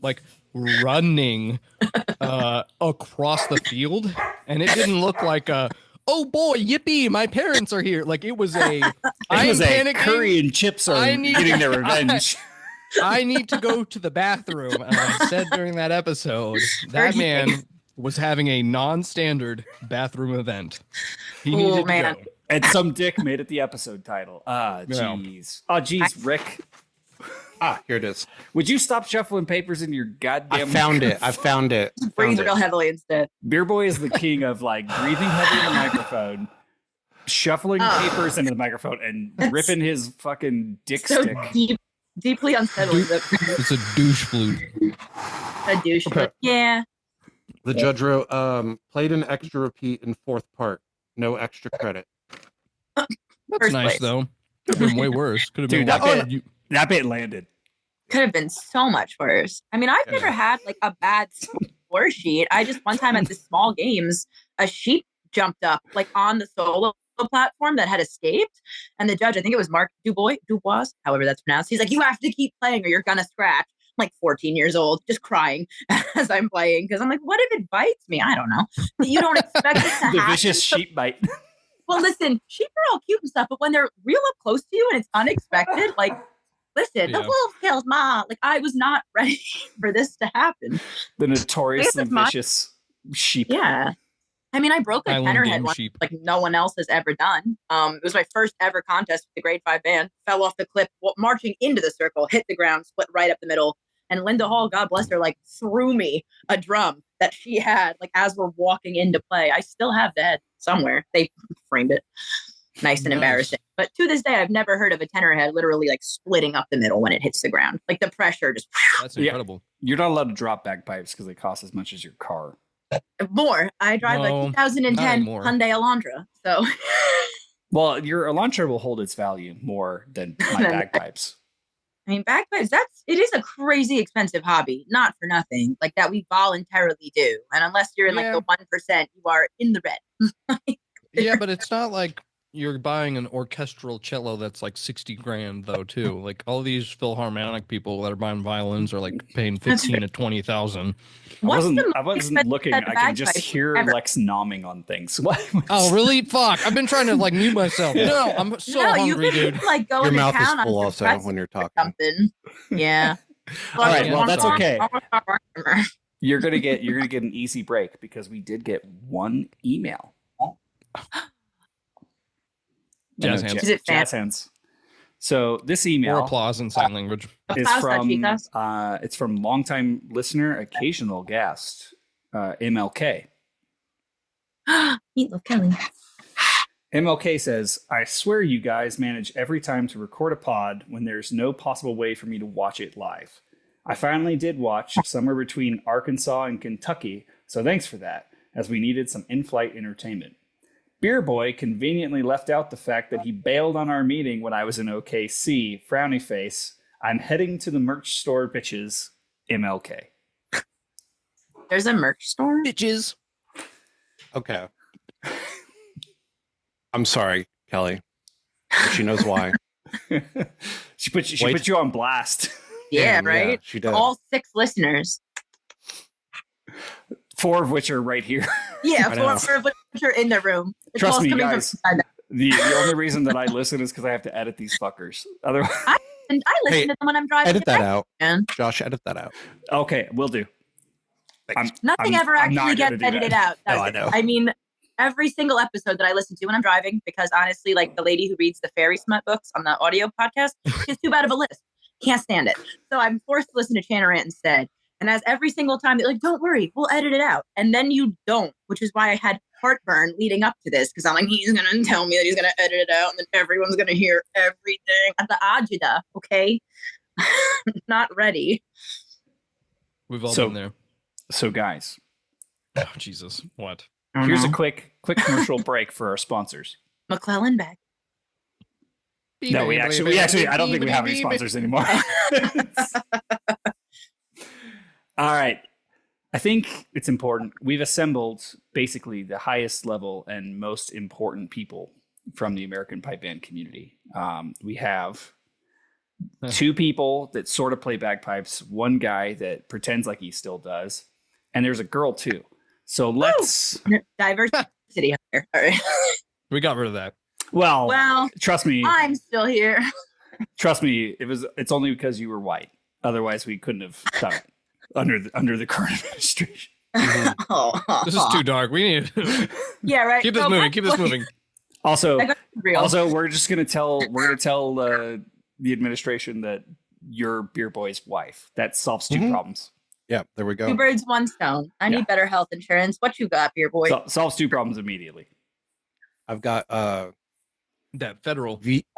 across the field, and it didn't look like oh boy, yippee, my parents are here. Like it was panicking. Curry and chips are getting their revenge. I need to go to the bathroom. And I said during that episode, that man was having a non-standard bathroom event. He needed to go. And some dick made it the episode title. Jeez. Oh, geez, Rick. Here it is. Would you stop shuffling papers in your goddamn... I found it. Breathe real heavily instead. Beer Boy is the king of breathing heavy in the microphone, shuffling papers into the microphone, and ripping his fucking dick stick. Deeply unsettling. It's a douche flute. A douche flute. Yeah. The judge wrote, played an extra repeat in fourth part. No extra credit. That's nice, though. Could have been way worse. Could have been that bit landed. Could have been so much worse. I mean, I've never had a bad score sheet. I just one time at the small games, a sheep jumped up on the solo platform that had escaped, and the judge, I think it was Mark Dubois, however that's pronounced. He's like, "You have to keep playing, or you're gonna scratch." I'm 14 years old, just crying as I'm playing because I'm like, "What if it bites me?" I don't know. You don't expect it to happen. The vicious sheep bite. Well, listen, sheep are all cute and stuff, but when they're real up close to you and it's unexpected, listen, the wolf kills Ma. I was not ready for this to happen. The notoriously vicious sheep. Yeah. I mean, I broke a tenor head once, no one else has ever done. It was my first ever contest with the grade 5 band. Fell off the cliff, marching into the circle, hit the ground, split right up the middle. And Linda Hall, God bless her, threw me a drum that she had, as we're walking into play. I still have that somewhere. They framed it. Nice and embarrassing. But to this day, I've never heard of a tenor head literally splitting up the middle when it hits the ground. The pressure just... That's incredible. Yeah. You're not allowed to drop bagpipes because they cost as much as your car. More. I drive 2010 Hyundai Elantra. So... Well, your Elantra will hold its value more than my bagpipes. I mean, bagpipes, it is a crazy expensive hobby, not for nothing, that we voluntarily do. And unless you're in the 1%, you are in the red. Yeah, but it's not like you're buying an orchestral cello that's $60,000 though, too. All these Philharmonic people that are buying violins are paying 15 to 20,000. I wasn't looking. I can just hear Lex nomming on things. Oh, really? Fuck! I've been trying to mute myself. No, I'm so hungry, dude. Going your mouth to town is full also when you're talking. Something. Yeah. All right. Well, that's okay. You're gonna get an easy break because we did get one email. Jazz hands. Is it jazz hands? So this email, or applause in sign language, is from it's from longtime listener, occasional guest, MLK. Meatloaf Kelly. MLK says, "I swear you guys manage every time to record a pod when there's no possible way for me to watch it live. I finally did watch somewhere between Arkansas and Kentucky, so thanks for that, as we needed some in-flight entertainment. Beer Boy conveniently left out the fact that he bailed on our meeting when I was in OKC. Frowny face. I'm heading to the merch store, bitches. MLK." There's a merch store? Bitches. Okay. I'm sorry, Kelly. She knows why. She put you on blast. Yeah, right? Yeah, she did. All 6 listeners. 4 of which are right here. Yeah, 4 of which are in the room. It's Trust me, guys. The only reason that I listen is because I have to edit these fuckers. Otherwise, I listen to them when I'm driving. Edit that out, Josh. Edit that out. Okay, will do. Nothing ever actually gets edited out. No, I know. I mean, every single episode that I listen to when I'm driving, because honestly, the lady who reads the fairy smut books on the audio podcast, she has too bad of a list. Can't stand it. So I'm forced to listen to Chanarant instead. And as every single time, they're don't worry, we'll edit it out. And then you don't, which is why I had heartburn leading up to this, because I'm he's going to tell me that he's going to edit it out, and then everyone's going to hear everything at the agita, okay? Not ready. We've all been there. So, guys. Oh, Jesus. What? Here's a quick commercial break for our sponsors. McClellan back. No, we actually, I don't think we have any sponsors anymore. All right. I think it's important. We've assembled basically the highest level and most important people from the American pipe band community. We have 2 people that sort of play bagpipes, 1 guy that pretends like he still does, and there's a girl too. So let's diversity here. All right. We got rid of that. Well, trust me. I'm still here. Trust me. It's only because you were white. Otherwise, we couldn't have done it under the current administration. This is too dark. We need. Yeah, right. Keep this moving. Keep this moving. Also, we're just gonna tell the administration that you're Beer Boy's wife. That solves 2 problems. Yeah, there we go. 2 birds, 1 stone. I need better health insurance. What you got, Beer Boy? Solves 2 problems immediately. I've got That federal VA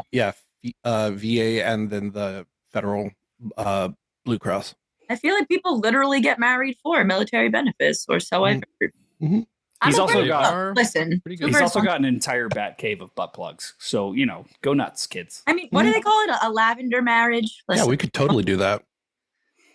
and then the federal Blue Cross. I feel like people literally get married for military benefits, or so I've heard. Mm-hmm. He's also got an entire bat cave of butt plugs. So, go nuts, kids. I mean, what do they call it? A lavender marriage? Listen, Yeah, we could totally do that.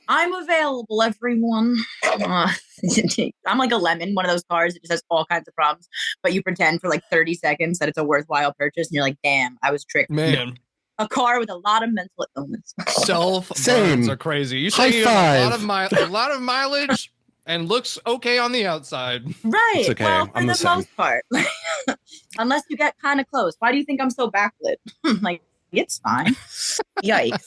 I'm available, everyone. I'm like a lemon, one of those cars that just has all kinds of problems, but you pretend for like 30 seconds that it's a worthwhile purchase, and you're like, damn, I was tricked. Man. A car with a lot of mental illness. Self-burns are crazy. You say you have a lot of mileage and looks okay on the outside. Right. It's okay. Well, for I'm the most part. Unless you get kind of close. Why do you think I'm so backlit? Like, it's fine. Yikes.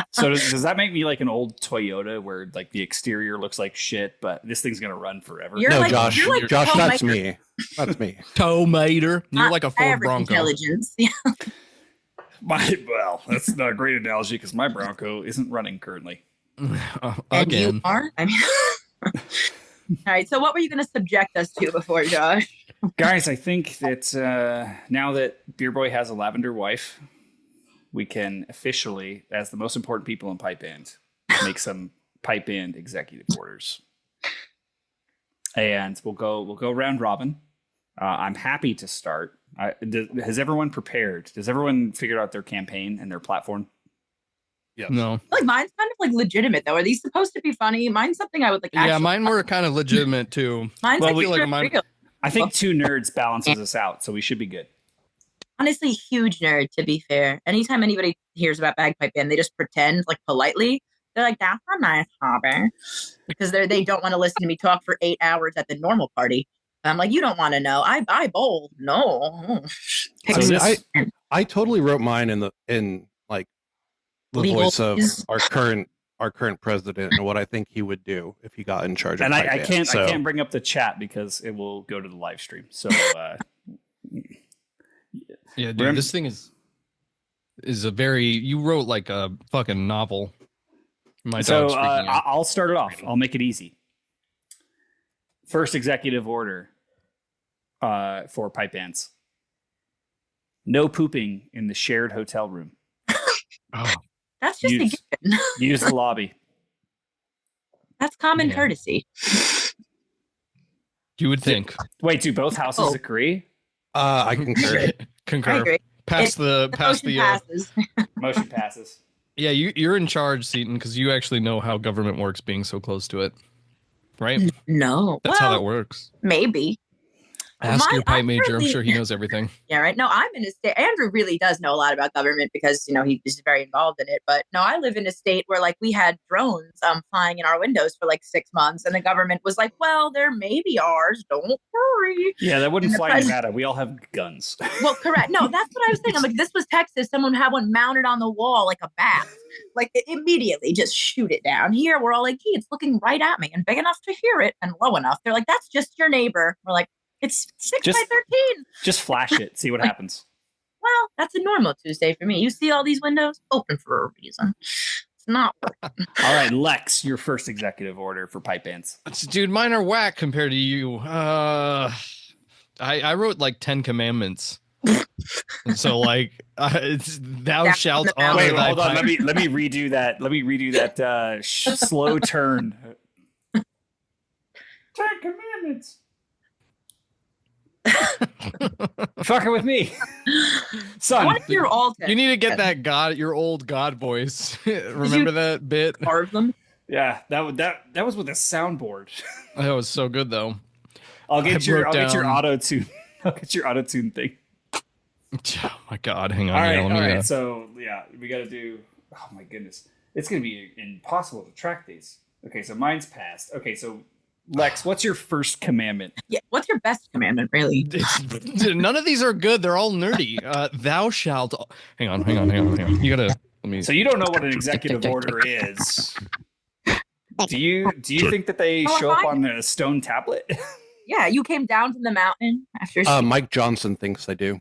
So does that make me like an old Toyota where like the exterior looks like shit, but this thing's going to run forever? Josh, that's me. That's me. Tomater. You're like a Ford Bronco. Intelligence. Well, that's not a great analogy because my Bronco isn't running currently. And Again. you are? I mean, all right. So what were you going to subject us to before, Josh? Guys, I think that now that Beer Boy has a lavender wife, we can officially, as the most important people in pipe band, make some pipe band executive orders. And we'll go round robin. I'm happy to start. Has everyone prepared? Does everyone figure out their campaign and their platform? Yes. No. Like mine's kind of like legitimate though. Are these supposed to be funny? Mine's something I would like. Yeah, mine were kind of legitimate too. Mine's Well, real. I think 2 nerds balances us out, so we should be good. Honestly, huge nerd, to be fair. Anytime anybody hears about bagpipe band, they just pretend like politely. They're like, that's a nice hobby. Because they don't want to listen to me talk for 8 hours at the normal party. I'm like, you don't want to know. I bowl. No. I totally wrote mine in like the Legal voice of is- our current president and what I think he would do if he got in charge of And pipe I band. can't bring up the chat because it will go to the live stream. So Yeah, dude, this thing is a very. You wrote like a fucking novel. My dog's freaking out. I'll start it off. I'll make it easy. First executive order for pipe bands. No pooping in the shared hotel room. Oh, That's just a given. Use the lobby. That's common courtesy. you would think. Wait, do both houses agree? I concur. Concur. I agree. Pass the passes. Motion passes. Yeah, you're in charge, Seton, because you actually know how government works, being so close to it, right? No. That's how that works. Maybe. Ask your pipe major. I'm sure he knows everything. Yeah, right. No, I'm in a state. Andrew really does know a lot about government because, he's very involved in it. But no, I live in a state where like we had drones flying in our windows for like 6 months. And the government was like, well, there may be ours. Don't worry. Yeah, that wouldn't fly in Nevada. We all have guns. Well, correct. No, that's what I was thinking. I'm like, this was Texas. Someone had one mounted on the wall like a bat. Like immediately just shoot it down. Here, we're all like, gee, it's looking right at me and big enough to hear it and low enough. They're like, that's just your neighbor. We're like, it's 6 by 13. Just flash it. See what happens. Well, that's a normal Tuesday for me. You see all these windows open for a reason. It's not working. All right, Lex, your first executive order for pipe bands. Dude, mine are whack compared to you. I wrote like 10 commandments. So like, it's thou shalt honor Wait, thy hold on. pipe. Let me redo that. Let me redo that slow turn. 10 commandments. Fucking with me, son. What if you're all 10? You need to get that your old God voice. Remember that bit? Carve them. Yeah, that was with a soundboard. That was so good though. I'll get your auto tune. I'll get your auto tune thing. Oh my God! Hang on. All right, let me, all right. So yeah, we got to do. Oh my goodness, it's gonna be impossible to track these. Okay, so mine's passed. Okay, so Lex, what's your first commandment? Yeah. What's your best commandment, really? None of these are good. They're all nerdy. Thou shalt. Hang on. You gotta. Let me. So you don't know what an executive order is. Do you think that they show up on the stone tablet? Yeah, you came down from the mountain after. Mike Johnson thinks they do.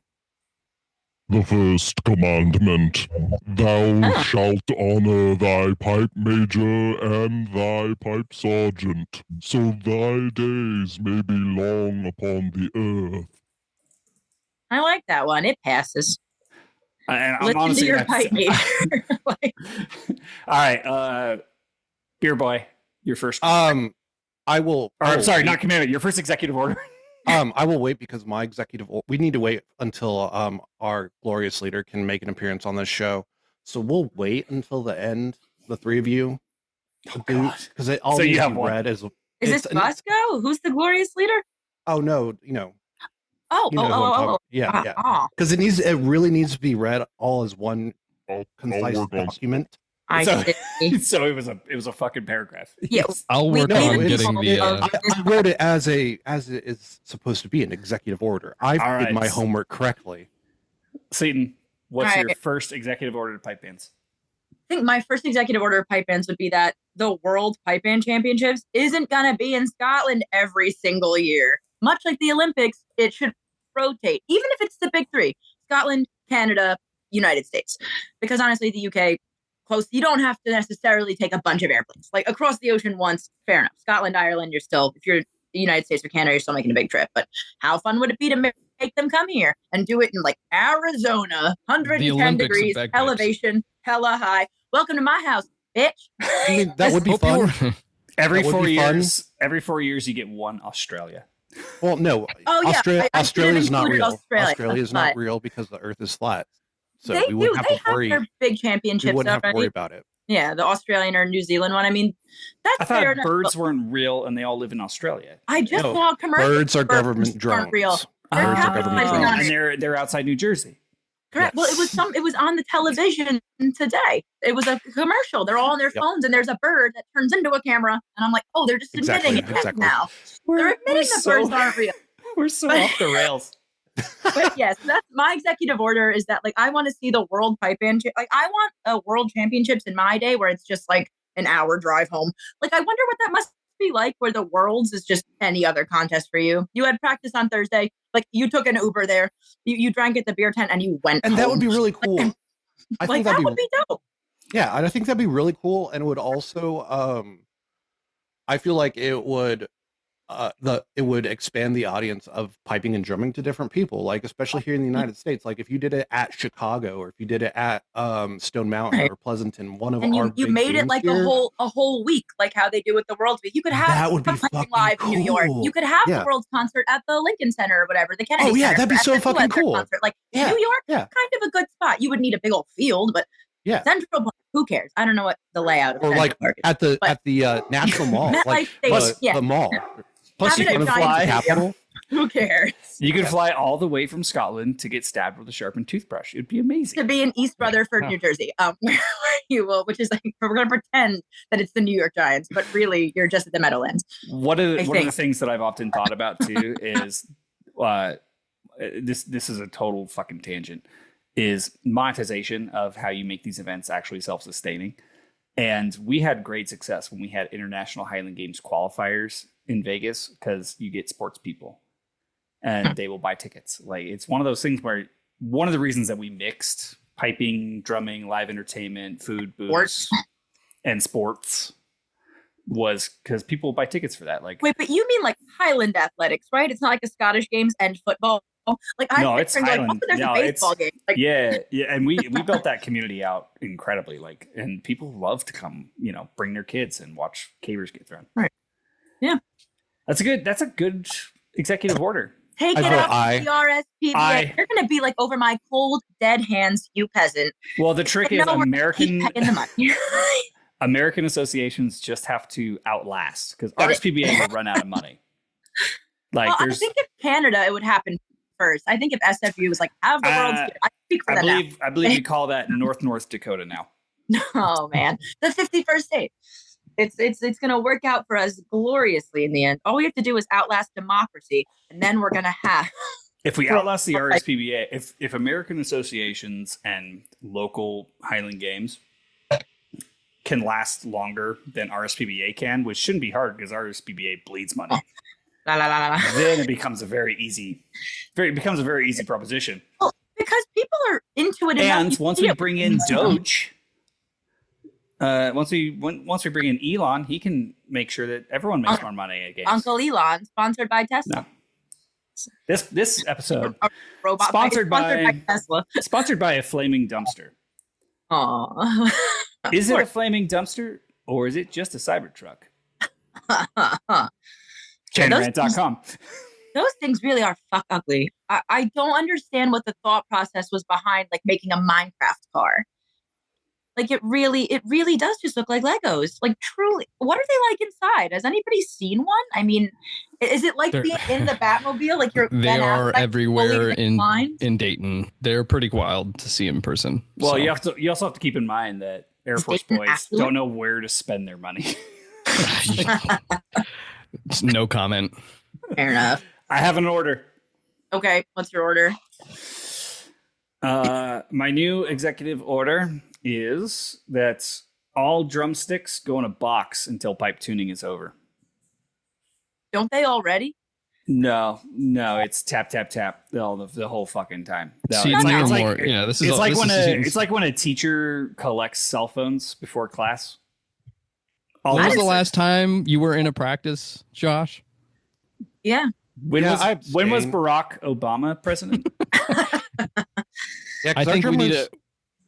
The first commandment, thou shalt honor thy pipe major and thy pipe sergeant, so thy days may be long upon the earth. I like that one. It passes. And I'm Listen honestly, to your pipe major. Like, all right, beer boy, your first. I will. I'm sorry, not commandment. Your first executive order. I will wait because my we need to wait until our glorious leader can make an appearance on this show. So we'll wait until the end, the three of you. Because it all needs to be read as. Is this Fusco? Who's the glorious leader? Oh no, you know. Yeah. Because it really needs to be read all as one concise document. So it was a fucking paragraph. Yes, I'll work on getting the. I wrote it as it is supposed to be an executive order. I did my homework correctly. Seton, what's your first executive order to pipe bands? I think my first executive order of pipe bands would be that the World Pipe Band Championships isn't going to be in Scotland every single year. Much like the Olympics, it should rotate, even if it's the big three: Scotland, Canada, United States. Because honestly, the UK. Close. You don't have to necessarily take a bunch of airplanes. Like across the ocean once, fair enough. Scotland, Ireland, if you're the United States or Canada, you're still making a big trip. But how fun would it be to make them come here and do it in like Arizona, 110 degrees, elevation, hella high. Welcome to my house, bitch. I mean, that would be fun. Every 4 years, you get one Australia. Well, no. Australia is not real. Australia is not real because the Earth is flat. So we wouldn't have to worry. Their big championships. We wouldn't have to worry about it. Yeah, the Australian or New Zealand one. I mean, I thought birds weren't real, and they all live in Australia. I just saw a commercial. Birds are government drones. Real. And they're outside New Jersey. Correct. Yes. Well, it was on the television today. It was a commercial. They're all on their phones, and there's a bird that turns into a camera, and I'm like, oh, they're just admitting it now. They're admitting the birds aren't real. We're so off the rails. But yes, that's my executive order is that like I want to see the World Pipe Band. Like I want a World Championships in my day where it's just like an hour drive home. Like I wonder what that must be like where the Worlds is just any other contest for you. You had practice on Thursday. Like you took an Uber there. You drank at the beer tent and you went. And that would be really cool. I think that would be dope. Yeah, and I think that'd be really cool, and it would also. I feel like it would. It would expand the audience of piping and drumming to different people, like especially here in the United States. Like if you did it at Chicago or if you did it at Stone Mountain or Pleasanton, one of our you made it like here, a whole week, like how they do with the World's Week. You could have that would be fucking live cool. in New York. You could have the World's concert at the Lincoln Center or whatever. The Kennedy Center, that'd be so fucking cool. Concert. Like New York, kind of a good spot. You would need a big old field, but Central Park, who cares? I don't know what the layout of or Central like Park is, at the National Mall, like the mall. Plus, you can fly. Who cares? You can fly all the way from Scotland to get stabbed with a sharpened toothbrush. It'd be amazing. To be in East Rutherford, New Jersey, where you will, which is like we're going to pretend that it's the New York Giants, but really you're just at the Meadowlands. One of the things that I've often thought about too is this is a total fucking tangent. Is monetization of how you make these events actually self-sustaining. And we had great success when we had International Highland Games qualifiers in Vegas because you get sports people and they will buy tickets. Like it's one of those things where one of the reasons that we mixed piping, drumming, live entertainment, food, booze, and sports was because people buy tickets for that. Like, wait, but you mean like Highland athletics, right? It's not like a Scottish Games and football. Like it's Highland. Like, there's a baseball game. Like, yeah, and we built that community out incredibly. Like, and people love to come, bring their kids and watch cavers get thrown. Right. Yeah, that's a good executive order. Take it out the RSPBA. You're going to be like over my cold, dead hands, you peasant. Well, the trick is American associations just have to outlast because RSPBA will run out of money. Like, I think in Canada it would happen first. I think if SFU was like, have the World Series, I speak for them now. I believe we call that North Dakota now. Oh man, the 51st state. It's gonna work out for us gloriously in the end. All we have to do is outlast democracy, and then we're gonna have. If we outlast the RSPBA, if American associations and local Highland games can last longer than RSPBA can, which shouldn't be hard because RSPBA bleeds money. Then it becomes a very easy proposition. Well, because people are into it. And once we bring in Doge, once we bring in Elon, he can make sure that everyone makes more money at games. Uncle Elon, sponsored by Tesla. No. This episode robot sponsored by Tesla. Sponsored by a flaming dumpster. Oh, is it a flaming dumpster or is it just a Cybertruck? Chanrant.com. Those things really are fuck ugly. I don't understand what the thought process was behind like making a Minecraft car. Like it really does just look like Legos. Like truly, what are they like inside? Has anybody seen one? I mean, is it like being in the Batmobile? Like they are everywhere in Dayton. They're pretty wild to see in person. Well, so. you also have to keep in mind that Air Force boys don't know where to spend their money. No comment. Fair enough. I have an order. Okay, what's your order? My new executive order is that all drumsticks go in a box until pipe tuning is over. Don't they already? No, it's tap tap tap the whole fucking time. No, See, it's like when a teacher collects cell phones before class. When was the last time you were in a practice, Josh? Yeah. When was Barack Obama president? Yeah, I think we need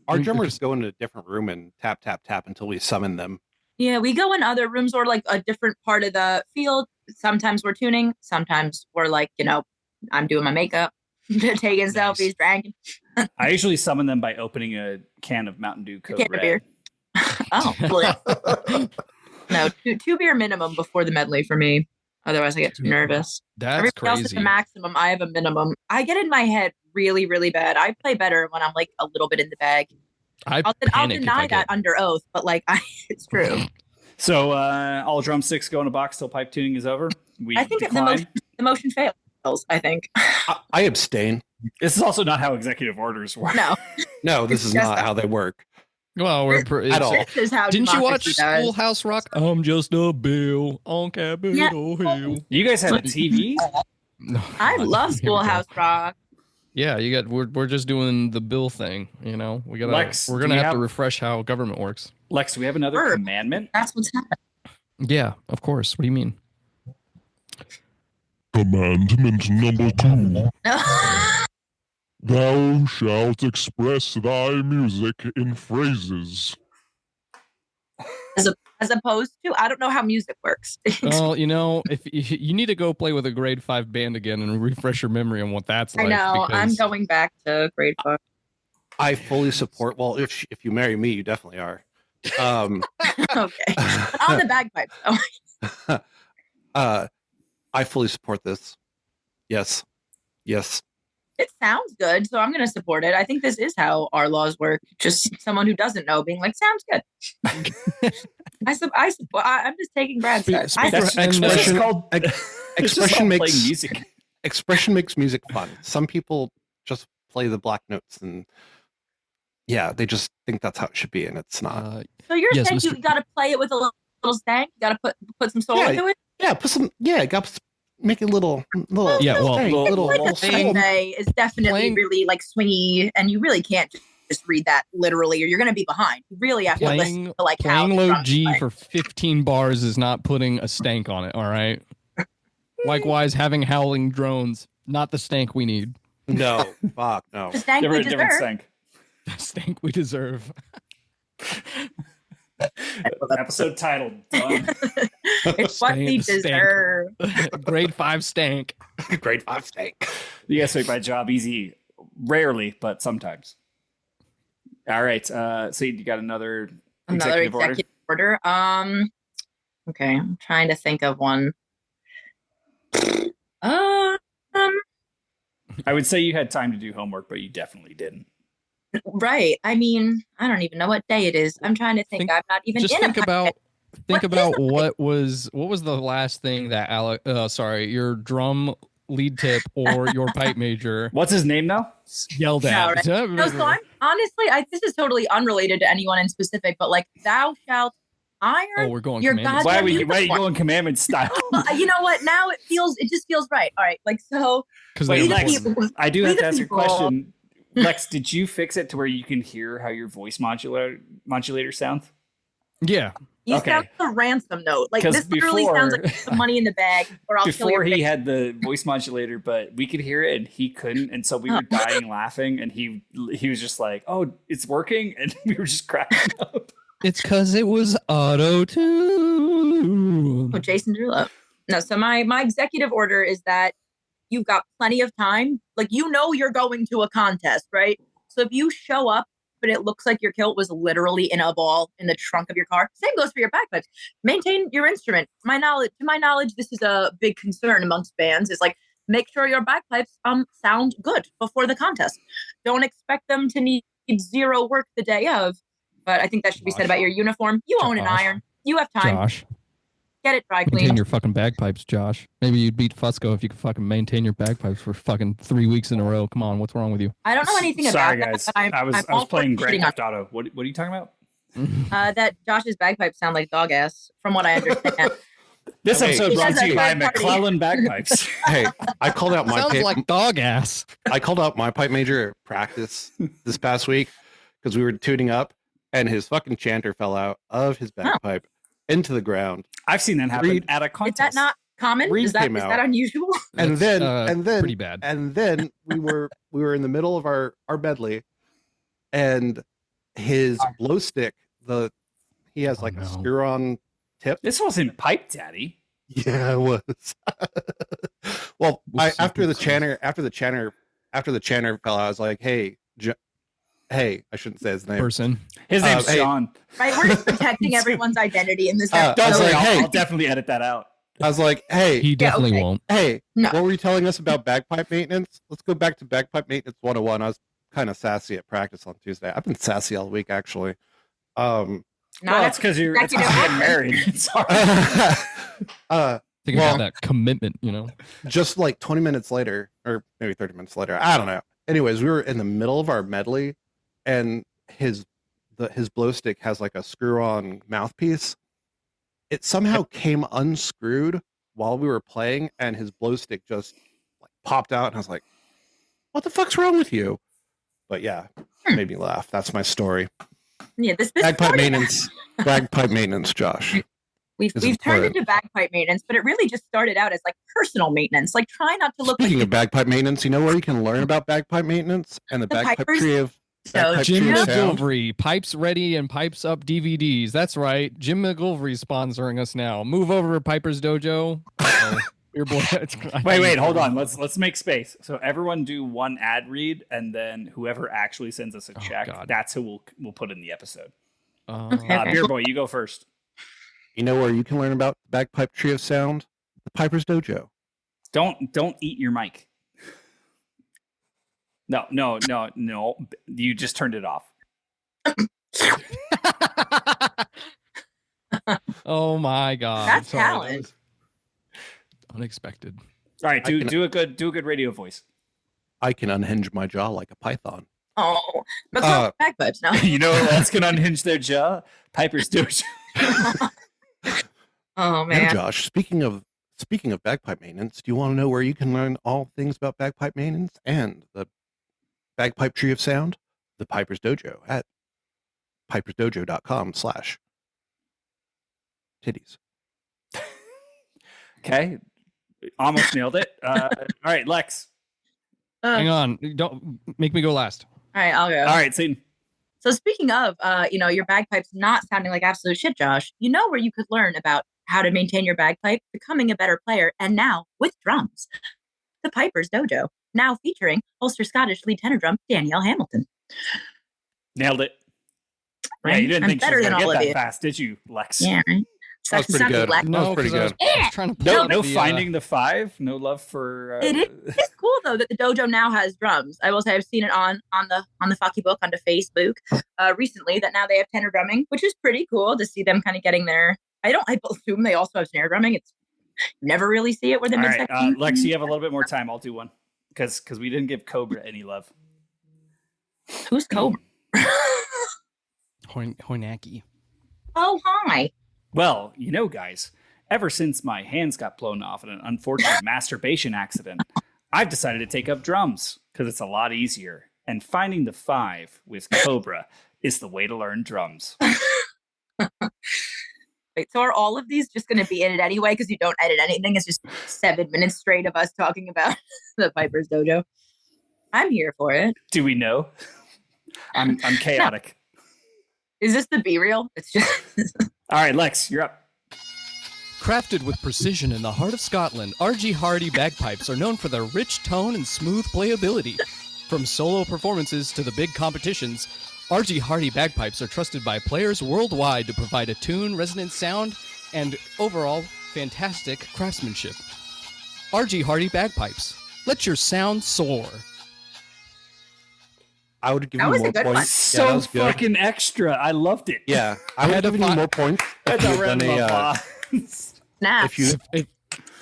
our drummers go into a different room and tap, tap, tap until we summon them. Yeah, we go in other rooms or like a different part of the field. Sometimes we're tuning. Sometimes we're like, I'm doing my makeup, taking selfies, drinking. I usually summon them by opening a can of Mountain Dew Code Red. Beer. Oh, no, two beer minimum before the medley for me. Otherwise, I get too nervous. That's Everybody crazy. else is the maximum. I have a minimum. I get in my head really, really bad. I play better when I'm like a little bit in the bag. I'll deny that under oath, but like it's true. So all drumsticks go in a box till pipe tuning is over. I think the motion fails. I think. I abstain. This is also not how executive orders work. No, this is not how they work. Well, at all. This is how didn't you watch does. Schoolhouse Rock? I'm just a bill on Capitol Hill. You guys have a TV? No, I love Schoolhouse Rock. Yeah, we're just doing the bill thing, We gotta Lex, we're gonna have to refresh how government works. Lex, do we have another commandment? That's what's happening. Yeah, of course. What do you mean? Commandment number 2. Thou shalt express thy music in phrases. As opposed to, I don't know how music works. Well, if you need to go play with a grade 5 band again and refresh your memory on what that's like. I know. I'm going back to grade 5. I fully support. Well, if you marry me, you definitely are. Okay. On the bagpipes. I fully support this. Yes. It sounds good, so I'm going to support it. I think this is how our laws work. Just someone who doesn't know being like, sounds good. I'm just taking Brad's side. Expression makes music fun. Some people just play the black notes and they just think that's how it should be, and it's not. So you're saying you got to play it with a little stank? You got to put some soul into it? Yeah, got to make a little Sunday is definitely really like swingy, and you really can't just read that literally, or you're going to be behind. You really have to listen to like how playing low G for 15 bars is not putting a stank on it. All right. Likewise, having howling drones, not the stank we need. No, fuck no. The stank we deserve. Different stank. The stank we deserve. Episode titled Done. It's what we deserve. Grade 5 stank. Grade 5 stank. You guys make my job easy. Rarely, but sometimes. All right. So you got another executive order? Okay, I'm trying to think of one. I would say you had time to do homework, but you definitely didn't. Right. I mean, I don't even know what day it is. I'm trying to think. I'm not even Just in think a about What what was the last thing that your drum lead tip or your pipe major What's his name now? yelled No, at. right? No, so I'm honestly, this is totally unrelated to anyone in specific, but like, thou shalt iron. Oh, we're going your commandments. Why are goddamn you going commandment style? You know what? Now it just feels right. All right, like so. Because Wait, they Lex, important. I do we have to the ask a people- question. Lex, did you fix it to where you can hear how your voice modulator sounds? Yeah. You Okay. sound a ransom note. Like 'Cause this literally sounds like some money in the bag, or I'll kill Before your he face. had the voice modulator, but we could hear it and he couldn't, and so we were dying laughing, and he was just like, "Oh, it's working," and we were just cracking up. It's because it was auto tune. Oh, Jason Derulo. No, so my executive order is that you've got plenty of time. Like, you know, you're going to a contest, right? So if you show up, but it looks like your kilt was literally in a ball in the trunk of your car, same goes for your bagpipes. Maintain your instrument. To my knowledge, this is a big concern amongst bands, is like, make sure your bagpipes sound good before the contest. Don't expect them to need zero work the day of. But I think that should be said about your uniform. You own an iron. You have time. Josh, Get it dry maintain cleaned. your fucking bagpipes, Josh. Maybe you'd beat Fusco if you could fucking maintain your bagpipes for fucking 3 weeks in a row. Come on, what's wrong with you? I don't know anything Sorry, about guys. that. But I was all playing for Grand shitting on Theft Auto. What are you talking about? that Josh's bagpipes sound like dog ass, from what I understand. This Hey, episode he brought does to you a by third party. McClellan Bagpipes. Hey, I called out my Sounds like dog ass. I called out my pipe major at practice this past week because we were tuning up, and his fucking chanter fell out of his bagpipe into the ground. I've seen that happen Reed- at a Is contest. that not common? Reed Is that came out. unusual? And That's, then pretty bad. And then we were in the middle of our medley, and his blow stick, he has like a screw-on tip. This wasn't Pipe Daddy. Yeah, it was. Well, Was after the super chanter fell out, I was like, hey, I shouldn't say his name. Person. His name's hey. Sean. Right, we're just protecting everyone's identity in this Don't Don't episode. worry, like, hey. I'll definitely edit that out. I was like, hey, He definitely okay. won't. hey, No. what were you telling us about bagpipe maintenance? Let's go back to bagpipe maintenance 101. I was kind of sassy at practice on Tuesday. I've been sassy all week, actually. Well, it's because you're getting married. Sorry. Think about that commitment, you know? Just like 20 minutes later, or maybe 30 minutes later, I don't know. Anyways, we were in the middle of our medley, and his blow stick has like a screw-on mouthpiece. It somehow came unscrewed while we were playing, and his blow stick just like popped out, and I was like, "What the fuck's wrong with you?" But yeah, it made me laugh. That's my story. Yeah, this Bagpipe started- maintenance. Bagpipe maintenance, Josh. We've is turned important. into bagpipe maintenance, but it really just started out as like personal maintenance. Like, try not to look Speaking like of bagpipe maintenance, you know where you can learn about bagpipe maintenance and the bagpipe Pipers. tree of So, bagpipe Jim tree of sound? McGilvery, Pipes Ready and Pipes Up DVDs. That's right. Jim McGilvery's sponsoring us now. Move over to Piper's Dojo. Your boy. Wait, hold on. Let's make space. So everyone do one ad read, and then whoever actually sends us a check, God. that's who we'll put in the episode. Okay. Beer Boy, you go first. You know where you can learn about the bagpipe tree of sound? The Piper's Dojo. Don't eat your mic. No. You just turned it off. Oh my God. That's Sorry, that talent. was unexpected. All right, I can- do a good radio voice. I can unhinge my jaw like a python. oh, but bagpipes now. You know what else can unhinge their jaw? Piper's Dojo. Oh And man, Josh, speaking of bagpipe maintenance, do you want to know where you can learn all things about bagpipe maintenance and the bagpipe tree of sound? The Piper's Dojo at pipersdojo.com/titties. Okay, almost nailed it. All right, Lex. Hang on. Don't make me go last. All right, I'll go. All right, Seton. So speaking of, your bagpipes not sounding like absolute shit, Josh, you know where you could learn about how to maintain your bagpipe, becoming a better player, and now with drums. The Piper's Dojo, now featuring Ulster Scottish lead tenor drum Danielle Hamilton. Nailed it. Yeah, Right? you didn't I'm think she better was than gonna all get of that you. fast, did you, Lex? Yeah, right? That was pretty good. Black. That was pretty good. I was trying to No, pull up finding the five. No love for. It is cool though that the dojo now has drums. I will say I've seen it on the Fucky book onto Facebook recently that now they have tenor drumming, which is pretty cool to see them kind of getting there. I assume they also have snare drumming. It's never really see it where the mid section. Lex, you have a little bit more time. I'll do one because we didn't give Cobra any love. Who's Cobra? Hornaki. Oh, hi. Well, guys, ever since my hands got blown off in an unfortunate masturbation accident, I've decided to take up drums because it's a lot easier. And finding the five with Cobra is the way to learn drums. Wait, so are all of these just going to be in it anyway? Because you don't edit anything. It's just 7 minutes straight of us talking about the Piper's Dojo. I'm here for it. Do we know? I'm chaotic. Is this the B-reel? It's just... All right, Lex, you're up. Crafted with precision in the heart of Scotland, R.G. Hardy bagpipes are known for their rich tone and smooth playability. From solo performances to the big competitions, R.G. Hardy bagpipes are trusted by players worldwide to provide a tune, resonant sound, and overall fantastic craftsmanship. R.G. Hardy bagpipes. Let your sound soar. I would give That you was a more good one. points. So fucking extra. I loved it. Yeah, I would have given you more points if That's you a had done random a. applause. Snaps.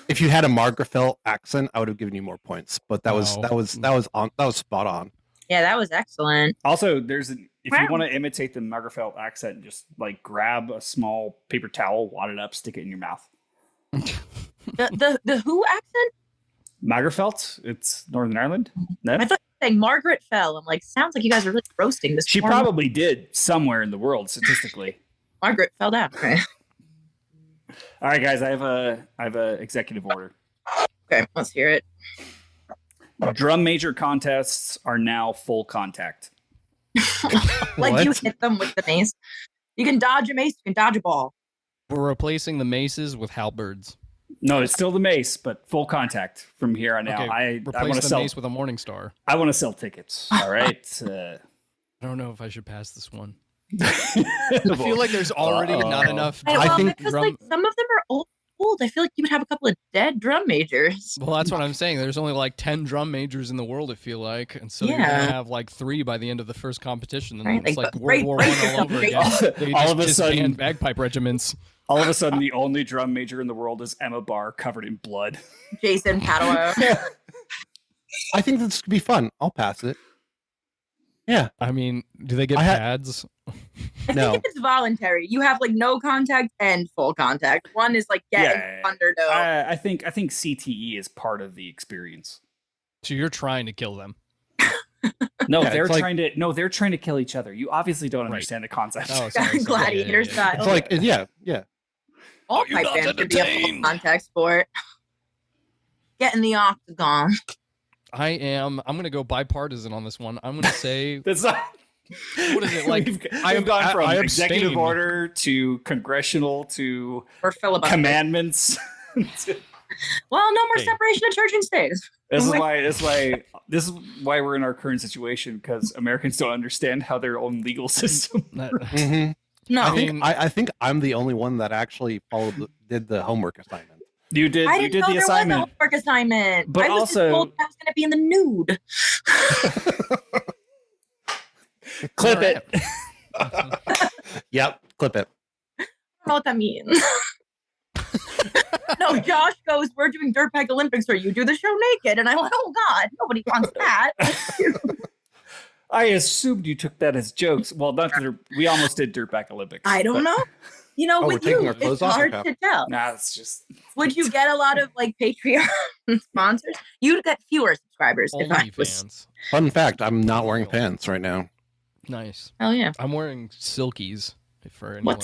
If you had a Margrafell accent, I would have given you more points. But that was spot on. Yeah, that was excellent. Also, if you want to imitate the Margrafell accent, just like grab a small paper towel, wad it up, stick it in your mouth. The who accent? Margrafelt? It's Northern Ireland? No? I thought you were saying Margaret fell. I'm like, sounds like you guys are really roasting this. She morning. probably did somewhere in the world, statistically. Margaret fell down. Okay. All right, guys, I have a executive order. Okay, let's hear it. Drum major contests are now full contact. Like you hit them with the mace. You can dodge a mace, you can dodge a ball. We're replacing the maces with halberds. No, it's still the mace, but full contact from here on out. Okay, I replace want to the sell. mace with a morning star. I want to sell tickets. All right. I don't know if I should pass this one. I feel like there's already not enough. I think because like some of them are old. I feel like you would have a couple of dead drum majors. Well, that's what I'm saying. There's only like 10 drum majors in the world, I feel like. And so you're going to have like 3 by the end of the first competition. And right, it's like World War I all over again. They all of a just sudden, banned bagpipe regiments. All of a sudden, the only drum major in the world is Emma Barr covered in blood. Jason Padua. I think this could be fun. I'll pass it. Yeah. I mean, do they get pads? I think it's voluntary. You have like no contact and full contact. One is like getting Thunderdome. I think CTE is part of the experience. So you're trying to kill them. No, they're trying to. No, they're trying to kill each other. You obviously don't understand the concept. Oh, sorry. Gladiator style. It's like yeah. All pipe bands should be a full contact sport. Get in the octagon. I'm going to go bipartisan on this one. I'm going to say that's not. What is it like? I've gone from executive order to congressional to commandments. Well, no more separation of church and state. This is why we're in our current situation, because Americans don't understand how their own legal system works. Mm-hmm. No, I think I'm the only one that actually did the homework assignment. You did. I you didn't did know the there assignment. Was a homework assignment. But I was also, just told I was going to be in the nude. Clip it. Yep, clip it. I don't know what that means. No, Josh goes, we're doing Dirtbag Olympics where you do the show naked. And I went, oh God, nobody wants that. I assumed you took that as jokes. Well, we almost did Dirtbag Olympics. I don't know. You know, with you, it's hard to tell. Nah, it's just... Would you get a lot of like Patreon sponsors? You'd get fewer subscribers if I was... fans. Fun fact, I'm not wearing pants right now. Nice. Oh yeah. I'm wearing silkies for anyone.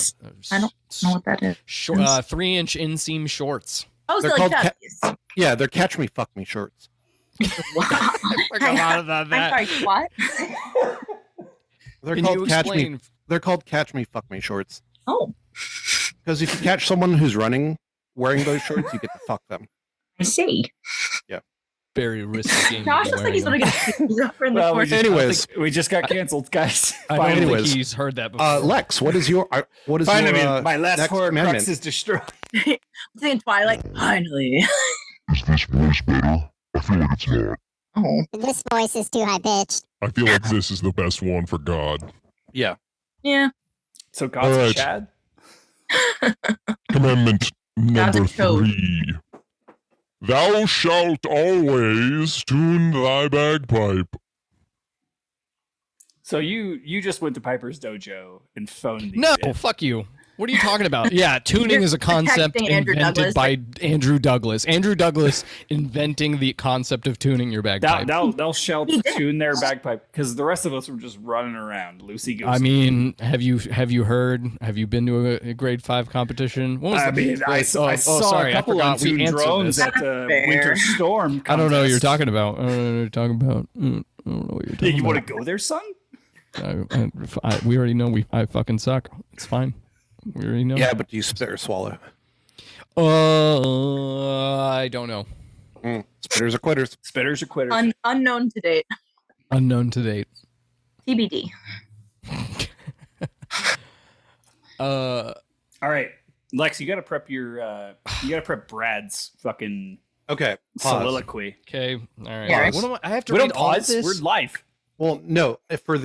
I don't know what that is. 3-inch inseam shorts. Oh, they're so called yeah, they're catch me, fuck me shorts. Wow. I forgot about that. I'm sorry, what? They're called catch me, fuck me shorts. Oh. Because if you catch someone who's running wearing those shorts, you get to fuck them. I see. Yeah. very risky game. Josh looks like he's gonna get rougher in the Well, corner. Anyways, we just got canceled, guys. I don't think Anyways, he's heard that before. Lex, what is your Finally, my last next horror commandment? crux is destroyed. I'm saying Twilight. Finally. Is this voice better? I feel like it's not. Oh. This voice is too high pitched. I feel like this is the best one for God. Yeah. Yeah. So God's All right. Chad. Commandment number a code. 3. Thou shalt always tune thy bagpipe. So you just went to Piper's Dojo and phoned these No, in. fuck you. What are you talking about? Yeah, tuning is a concept protecting Andrew invented Douglas. by Andrew Douglas. Andrew Douglas inventing the concept of tuning your bagpipe. Thou shalt tune their bagpipe because the rest of us were just running around loosey goosey. I mean, have you been to a grade 5 competition? What was I the- mean, I saw sorry, a couple I forgot of we tuned answered drones this. at the Fair. Winter Storm. I don't know what you're contest. talking about. I don't know what you're talking about. I don't know what you're Yeah, talking you about. want to go there, son? We already know I fucking suck. It's fine. We already know. Yeah, but do you spit or swallow? I don't know. Spitters or quitters? Spitters or quitters? Unknown to date. Unknown to date. TBD. All right, Lex, you got to prep Brad's fucking Okay. Pause. soliloquy. Okay. All right. Yeah, What am I have to We read don't all pause. this? We're live. Well, no, for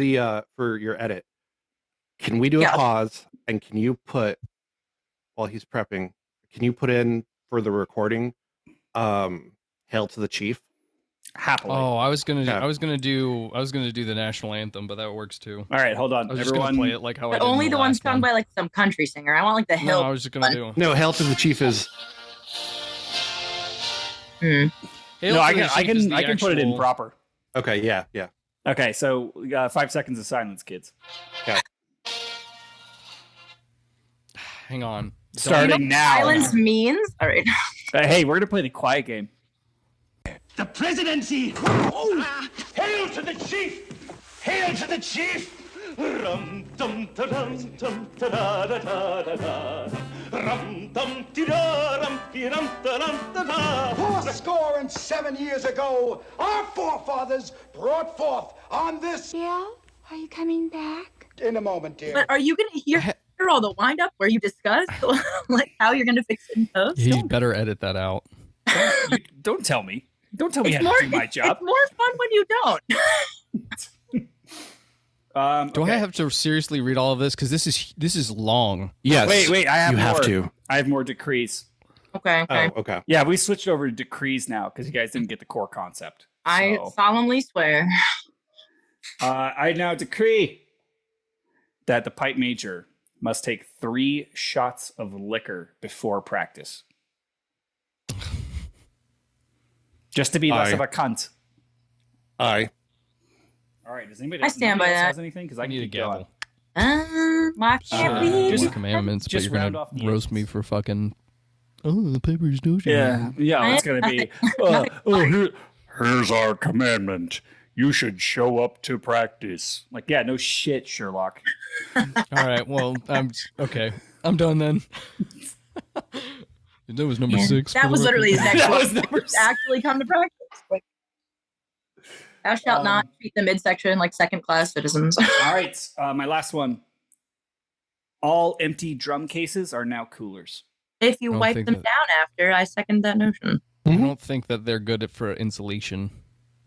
your edit, can we do Yeah. a pause and can you put while he's prepping? Can you put in for the recording? Hail to the chief. Happily. Oh, I was gonna Yeah. do the national anthem, but that works too. All right, hold on. I was just Everyone, gonna play it like how I But did in only the one last sung by like some country singer. I want like the No, hill. I was just gonna do. No, hail to the chief is Hail no, to I the can chief is the I can put it in actual- proper. okay. Yeah. Okay, so we got 5 seconds of silence, kids. Hang on. Starting now. Silence means. All right. Hey, we're gonna play the quiet game. The presidency! Oh! Hail to the chief! Hail to the chief! Rum dum ta dum dum ta da da da da da. Rum dum ti da rum ti dum ta dum ta da. 407 years ago, our forefathers brought forth on this. Bill, are you coming back? In a moment, dear. But are you gonna hear all the wind up where you discuss like how you're gonna fix it in post? He better edit that out. Don't tell me. Don't tell me It's how more, to do my job. it's more fun when you don't. Do okay. I have to seriously read all of this? Because this is long. Yes. Wait. I have You more. have to. I have more decrees. Okay. Oh, okay. Yeah, we switched over to decrees now because you guys didn't get the core concept. I So, solemnly swear. I now decree that the pipe major must take 3 shots of liquor before practice. Just to be less Aye. of a cunt. Aye. All right. Does anybody? I stand nobody by else that. Has anything? Because I I need a keep going. gavel. Why can't we? just- Just commandments, but just you're round gonna off the roast ends. me for fucking. Oh, the paper's doing. Yeah. It's gonna be. Here's our commandment. You should show up to practice. Like, yeah, no shit, Sherlock. All right. Well, I'm okay. I'm done then. That was number 6. That for was the literally his record. next That one. was number 6. Actually come to practice. Like, thou shalt not treat the midsection like second-class citizens. All right. My last one. All empty drum cases are now coolers. If you I don't wipe think them that- down after, I second that notion. I don't think that they're good for insulation.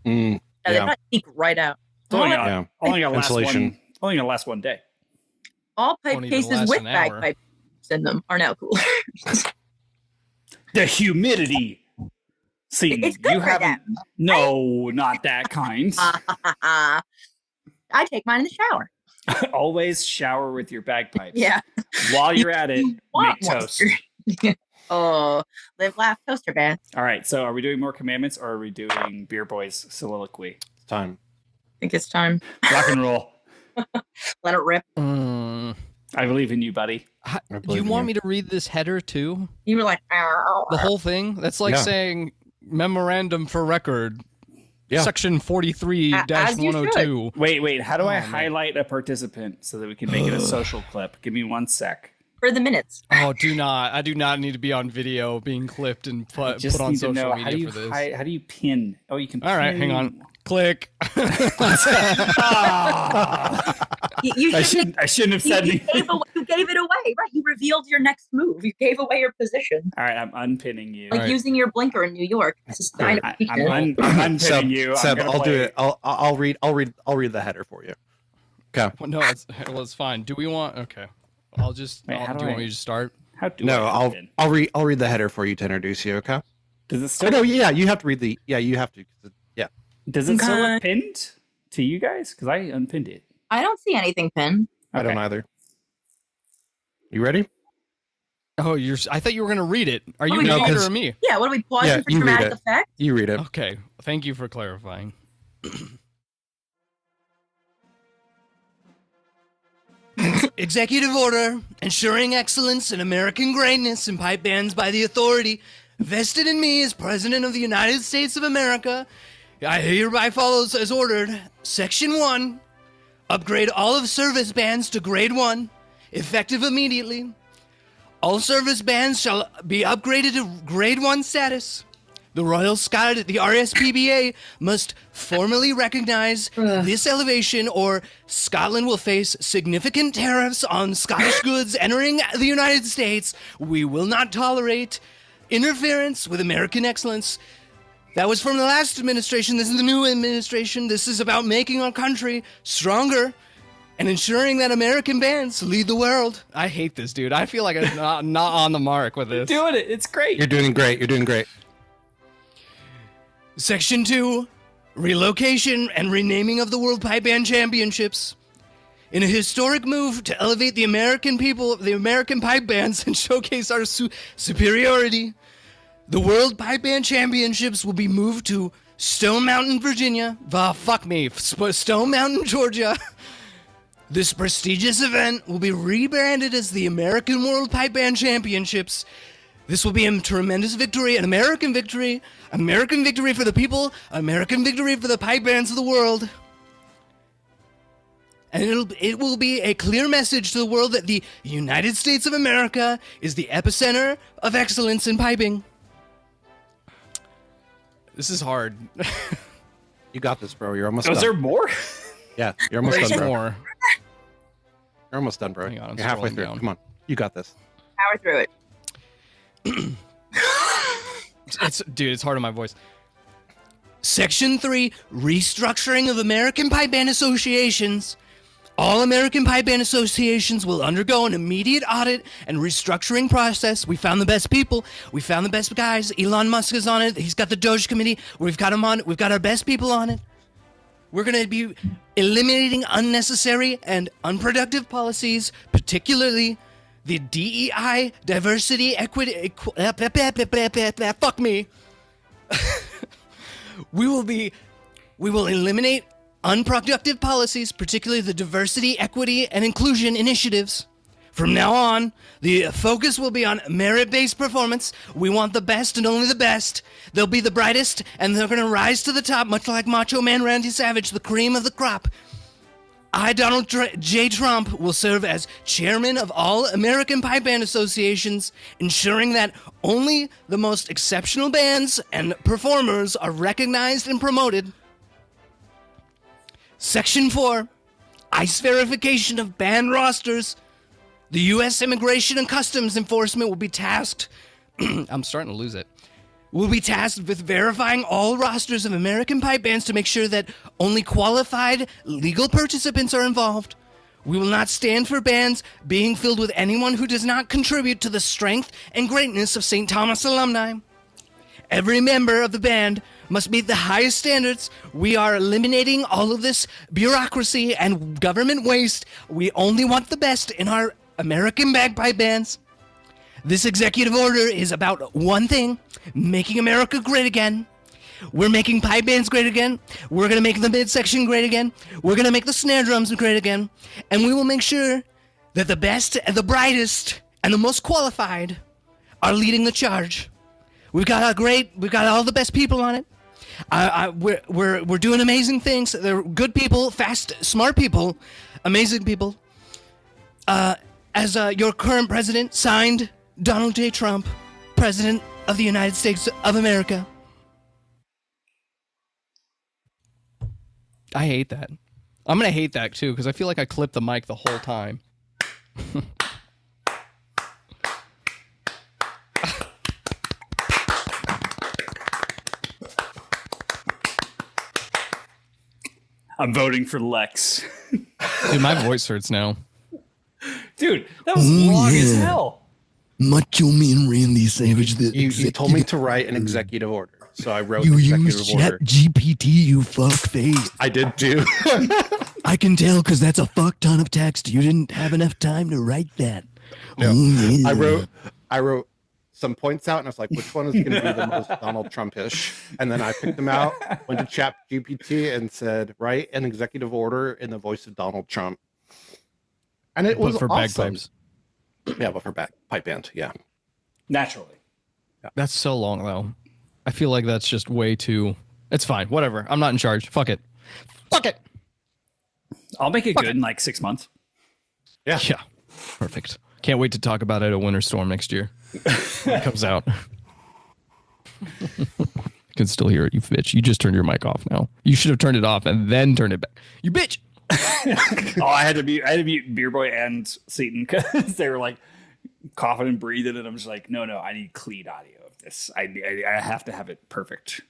Mm, Yeah, they yeah. probably leak right out. It's only All, gonna, Yeah. only gonna last Insulation. one. Only gonna last one day. all pipe Won't even cases last with an hour. bagpipes in them are now coolers. The humidity. See, It's good you for haven't. them. No, not that kind. I take mine in the shower. Always shower with your bagpipes. Yeah. While you're at it, You make want toast. moisture. Oh, live, laugh, toaster band. All right. So, are we doing more commandments, or are we doing Beer Boy's soliloquy? It's time. I think it's time. Rock and roll. Let it rip. I believe in you, buddy. I Do you believe in want you. me to read this header too? You were like, ow. The whole thing? That's like Yeah. saying memorandum for record. Yeah. Section As you 43-102. Wait. How do I man. highlight a participant so that we can make it a social clip? Give me 1 sec. for the minutes. Oh, I do not need to be on video being clipped and put on social media for this. How do you pin? Oh, you can pin. All right, hang on. Click. I shouldn't have said anything. You gave it away, right? You revealed your next move. You gave away your position. All right, I'm unpinning you. Like using your blinker in New York. This is kind of I'm unpinning you. Seb, I'll do it. I'll read the header for you. Okay. Well, no, it's fine. Do we want? Okay. I'll just. Wait, do you want me to just start? How do No, I I'll read the header for you to introduce you. Okay. Does it still? No, yeah, you have to read the. Yeah, you have to. Yeah. Does it still look pinned to you guys? Because I unpinned it. I don't see anything pinned. I don't either. You ready? Oh, I thought you were going to read it. Are you No, reading it or me? Yeah, what are we pausing for dramatic effect? You read it. Okay. Thank you for clarifying. Executive order ensuring excellence and American greatness in pipe bands by the authority vested in me as President of the United States of America. I hereby follows as ordered. Section 1. Upgrade all of service bands to grade 1, effective immediately. All service bands shall be upgraded to grade 1 status. The Royal Scot, the RSPBA, must formally recognize this elevation, or Scotland will face significant tariffs on Scottish goods entering the United States. We will not tolerate interference with American excellence. That was from the last administration. This is the new administration. This is about making our country stronger and ensuring that American bands lead the world. I hate this, dude. I feel like I'm not on the mark with this. You're doing it. It's great. You're doing great. You're doing great. Section 2, relocation and renaming of the World Pipe Band Championships. In a historic move to elevate the American people, the American pipe bands, and showcase our superiority, the World Pipe Band Championships will be moved to Stone Mountain, Virginia. Stone Mountain, Georgia. This prestigious event will be rebranded as the American World Pipe Band Championships. This will be a tremendous victory, an American victory for the people, American victory for the pipe bands of the world. And it will be a clear message to the world that the United States of America is the epicenter of excellence in piping. This is hard. You got this, bro. You're almost done. Is there more? Yeah, you're almost done, bro. More. You're almost done, bro. Hang on, you're halfway through. down. Come on. You got this. Power through it. It's hard on my voice. Section 3, restructuring of American Pipe Band Associations. All American Pipe Band Associations will undergo an immediate audit and restructuring process. We found the best people. We found the best guys. Elon Musk is on it. He's got the Doge Committee. We've got him on it. We've got our best people on it. We're going to be eliminating unnecessary and unproductive policies, particularly the DEI, diversity, equity, fuck me. We will eliminate unproductive policies, particularly the diversity, equity, and inclusion initiatives. From now on, the focus will be on merit-based performance. We want the best and only the best. They'll be the brightest, and they're going to rise to the top, much like Macho Man Randy Savage, the cream of the crop. I, Donald J. Trump, will serve as chairman of all American Pipe Band Associations, ensuring that only the most exceptional bands and performers are recognized and promoted. Section 4, ICE verification of band rosters. The U.S. Immigration and Customs Enforcement will be tasked... I'm starting to lose it. Will be tasked with verifying all rosters of American pipe bands to make sure that only qualified legal participants are involved. We will not stand for bands being filled with anyone who does not contribute to the strength and greatness of St. Thomas alumni. Every member of the band must meet the highest standards. We are eliminating all of this bureaucracy and government waste. We only want the best in our American bagpipe bands. This executive order is about one thing: making America great again. We're making pipe bands great again. We're going to make the midsection great again. We're going to make the snare drums great again. And we will make sure that the best and the brightest and the most qualified are leading the charge. We've got all the best people on it. We're doing amazing things. They're good people, fast, smart people, amazing people. as your current president, signed, Donald J. Trump, President of the United States of America. I hate that. I'm going to hate that too because I feel like I clipped the mic the whole time. I'm voting for Lex. Dude, my voice hurts now. Dude, that was long as hell. Macho Man Randy Savage. You told me to write an executive order, so I wrote You executive used order. ChatGPT, you fuckface. I did too. I can tell because that's a fuck ton of text. You didn't have enough time to write that. No. Yeah. I wrote some points out, and I was like, which one is going to be the most Donald Trump-ish? And then I picked them out, went to ChatGPT, and said, write an executive order in the voice of Donald Trump. And it was But for awesome. bagpipes. Yeah, but for pipe band, yeah. Naturally. That's so long, though. I feel like that's just way too... It's fine. Whatever. I'm not in charge. Fuck it. Fuck it. I'll make it good in like 6 months. Yeah. Yeah. Perfect. Can't wait to talk about it at Winter Storm next year. When it comes out. I can still hear it, you bitch. You just turned your mic off now. You should have turned it off and then turned it back. You bitch. I had to mute Beer Boy and Seton because they were like coughing and breathing, and I'm just like, no, I need clean audio of this. I have to have it perfect.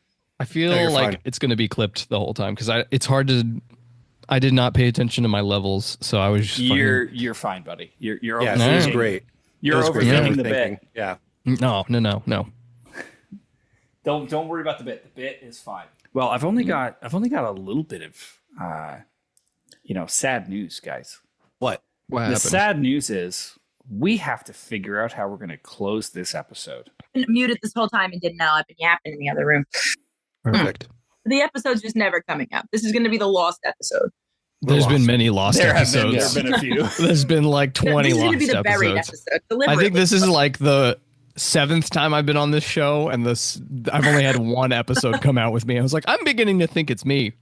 I feel No, you're like fine. it's going to be clipped the whole time because it's hard to... I did not pay attention to my levels, so I was just You're fine, buddy. You're Yeah, overthinking. it was great. You're It was great. overthinking the Overthinking. bit. Yeah. No. Don't worry about the bit. The bit is fine. Well, I've only got a little bit of sad news, guys. What? What The happened? sad news is we have to figure out how we're going to close this episode. Been muted this whole time and didn't know. I've been yapping in the other room. Perfect. The episode's just never coming up. This is going to be the lost episode. There's been many lost There have episodes. been a few. There's been like 20 This is going to lost be the buried episodes. episode. I think this is like the 7th time I've been on this show, and I've only had one episode come out with me. I was like, I'm beginning to think it's me.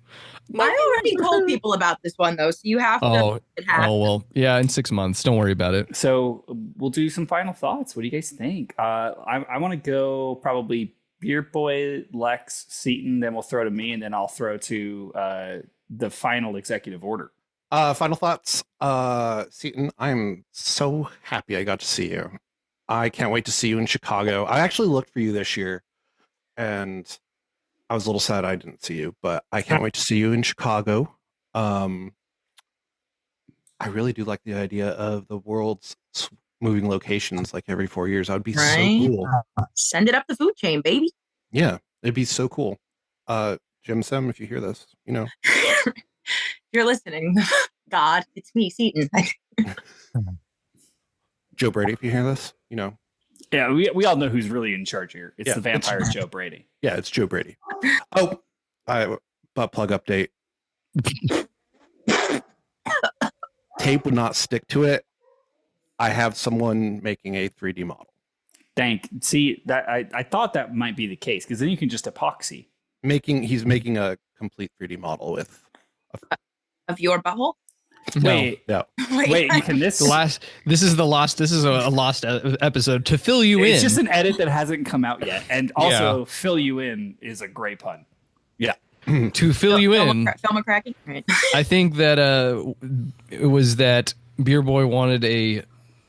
I already told people about this one though, so you have to. Oh, It has. well, yeah, in 6 months. Don't worry about it. So we'll do some final thoughts. What do you guys think? I want to go probably Beer Boy, Lex, Seton, then we'll throw to me, and then I'll throw to the final executive order. Final thoughts. Seton, I'm so happy I got to see you. I can't wait to see you in Chicago. I actually looked for you this year, and I was a little sad I didn't see you, but I can't wait to see you in Chicago. I really do like the idea of the world's moving locations like every 4 years. That would be Right? so cool. Send it up the food chain, baby. Yeah, it'd be so cool. Jim Sim, if you hear this, You're listening. God, it's me, Seton. Joe Brady, if you hear this, Yeah, we all know who's really in charge here. It's Yeah, the vampire Joe Brady. yeah, it's Joe Brady. Oh, butt plug update. Tape would not stick to it. I have someone making a 3D model. Thank. See, that I thought that might be the case because then you can just epoxy. He's making a complete 3D model with. Of your butthole? Wait, Yeah. wait, you can this. This is a lost episode to fill you It's in. just an edit that hasn't come out yet, and also fill you in is a great pun. to fill you in. Film a cracking? Right. I think that it was that Beer Boy wanted a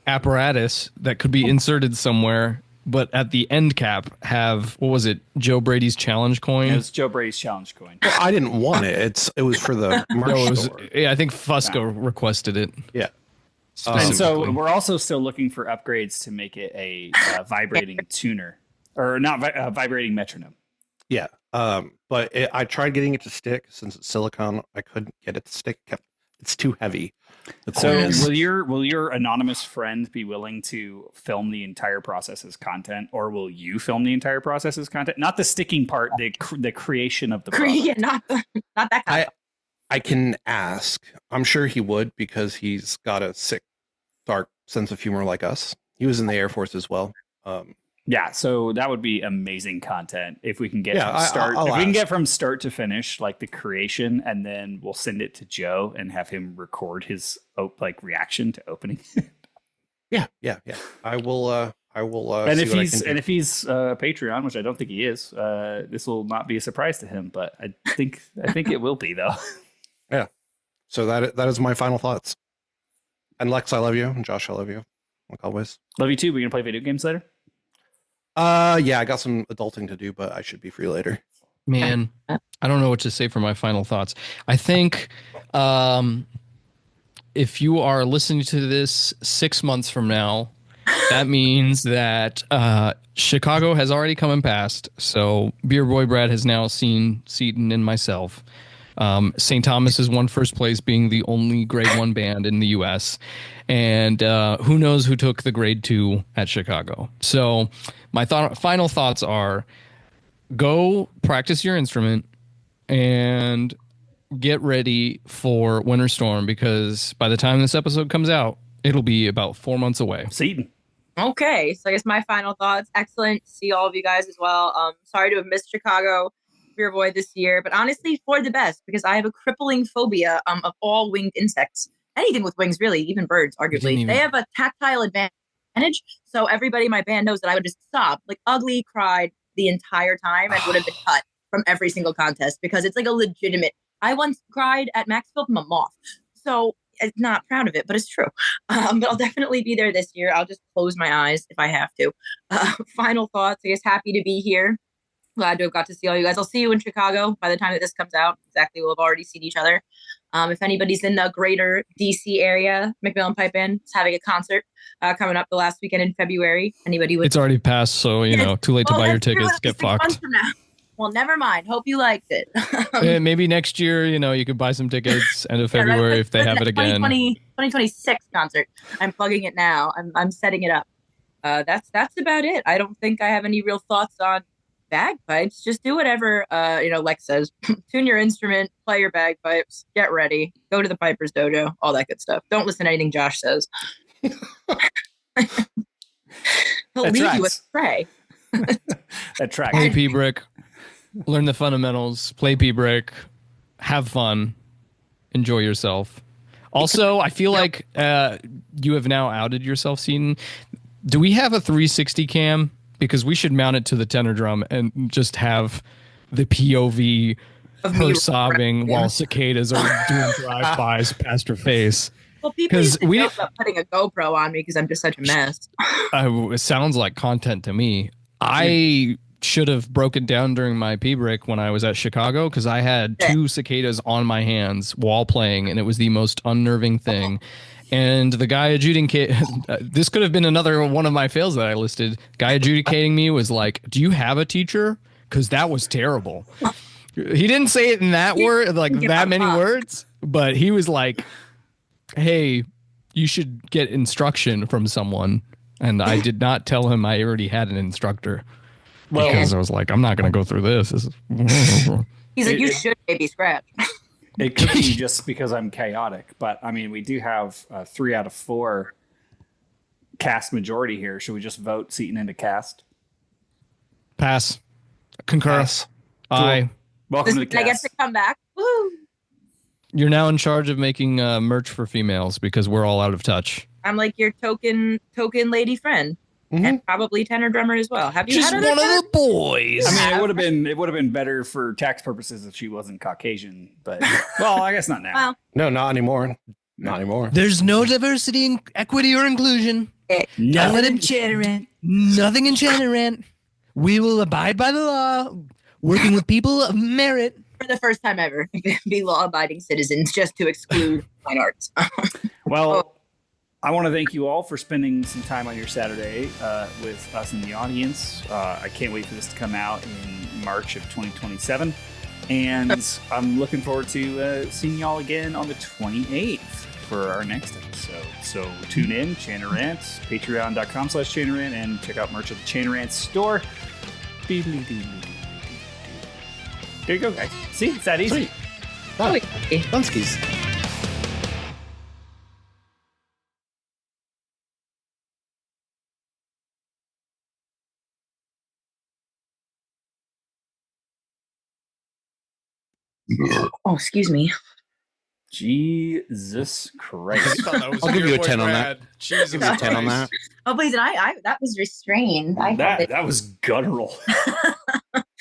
apparatus that could be inserted somewhere, but at the end cap have, what was it, Joe Brady's challenge coin? It was Joe Brady's challenge coin. Well, I didn't want it. It was for the merch No, it was, store. yeah, I think Fusco requested it. Yeah. And so specifically. we're also still looking for upgrades to make it a vibrating tuner, or not vibrating metronome. Yeah. But I tried getting it to stick since it's silicone. I couldn't get it to stick. It's too heavy. The So coin is. will your anonymous friend be willing to film the entire process as content, or will you film the entire process as content? Not the sticking part, the creation of the product. Yeah, not that kind of. I can ask. I'm sure he would because he's got a sick, dark sense of humor like us. He was in the Air Force as well. Yeah, so that would be amazing content if we can get Yeah, from start. I'll If we can ask. get from start to finish, like the creation, and then we'll send it to Joe and have him record his reaction to opening. Yeah. I will. I will. And see if what I he's can do. Patreon, which I don't think he is, this will not be a surprise to him. But I think it will be though. Yeah. So that is my final thoughts. And Lex, I love you. And Josh, I love you. Like always. Love you too. We're gonna play video games later. Yeah, I got some adulting to do, but I should be free later. Man, I don't know what to say for my final thoughts. I think if you are listening to this 6 months from now, that means that Chicago has already come and passed. So Beer Boy Brad has now seen Seton and myself. St. Thomas has won first place, being the only grade 1 band in the U.S. And who knows who took the grade 2 at Chicago. So my final thoughts are, go practice your instrument and get ready for Winter Storm, because by the time this episode comes out, it'll be about 4 months away. Seton. Okay, so I guess my final thoughts. Excellent to see all of you guys as well. Sorry to have missed Chicago, Beer Boy, this year, but honestly, for the best, because I have a crippling phobia of all winged insects. Anything with wings, really, even birds, arguably. They have a tactile advantage, so everybody in my band knows that I would just sob, like ugly cried the entire time, and would have been cut from every single contest, because it's like a legitimate. I once cried at Maxfield from a moth, so I'm not proud of it, but it's true. But I'll definitely be there this year. I'll just close my eyes if I have to. Final thoughts. I guess happy to be here. Glad to have got to see all you guys. I'll see you in Chicago by the time that this comes out. Exactly, we'll have already seen each other. If anybody's in the greater DC area, McMillan Pipe Band is having a concert coming up the last weekend in February. Anybody would? It's already passed, so too late to buy your tickets. Get fucked. Well, never mind. Hope you liked it. Maybe next year, you could buy some tickets end of February if they have it again. 2026 concert. I'm plugging it now. I'm setting it up. That's about it. I don't think I have any real thoughts on bagpipes. Just do whatever Lex says. Tune your instrument, play your bagpipes, get ready, go to the Piper's Dojo, all that good stuff. Don't listen to anything Josh says. He'll leave you astray. That tracks. Play P-Brick. Learn the fundamentals. Play P-Brick. Have fun. Enjoy yourself. Also, I feel like you have now outed yourself, Seton. Do we have a 360 cam? Because we should mount it to the tenor drum and just have the POV of her sobbing while cicadas are doing drive-bys past her face. Well, people used to joke about putting a GoPro on me because I'm just such a mess. It sounds like content to me. I should have broken down during my P-Brick when I was at Chicago, because I had 2 cicadas on my hands while playing, and it was the most unnerving thing. And the guy adjudicating, this could have been another one of my fails that I listed. Guy adjudicating me was like, "Do you have a teacher?" Because that was terrible. He didn't say it in that word, like that many words, but he was like, "Hey, you should get instruction from someone." And I did not tell him I already had an instructor, because I was like, "I'm not going to go through this." He's like, "You should maybe scratch." It could be just because I'm chaotic, but I mean, we do have 3 out of 4 cast majority here. Should we just vote Seton into cast? Pass. Concur. Pass. Aye. Welcome to the cast. I get to come back. Woo! You're now in charge of making merch for females, because we're all out of touch. I'm like your token lady friend. And probably tenor drummer as well. Have you just had one of the boys? I mean, it would have been better for tax purposes if she wasn't Caucasian, but well, I guess not now. Well, No, not anymore. Not anymore. There's no diversity, equity, or inclusion. Nothing in Chanarant. Nothing in Chanarant. We will abide by the law, working with people of merit. for the first time ever, be law-abiding citizens just to exclude fine arts. Well, I want to thank you all for spending some time on your Saturday with us in the audience. I can't wait for this to come out in March of 2027. And I'm looking forward to seeing y'all again on the 28th for our next episode. So tune in, Chanarant, patreon.com/Chanarant, and check out merch at the Chanarant store. There you go, guys. See, it's that easy. Dunskies. Oh, excuse me. Jesus Christ. I'll give you a 10 on that. Jesus Give you a 10 on that. Oh, please, and I that was restrained. That was guttural.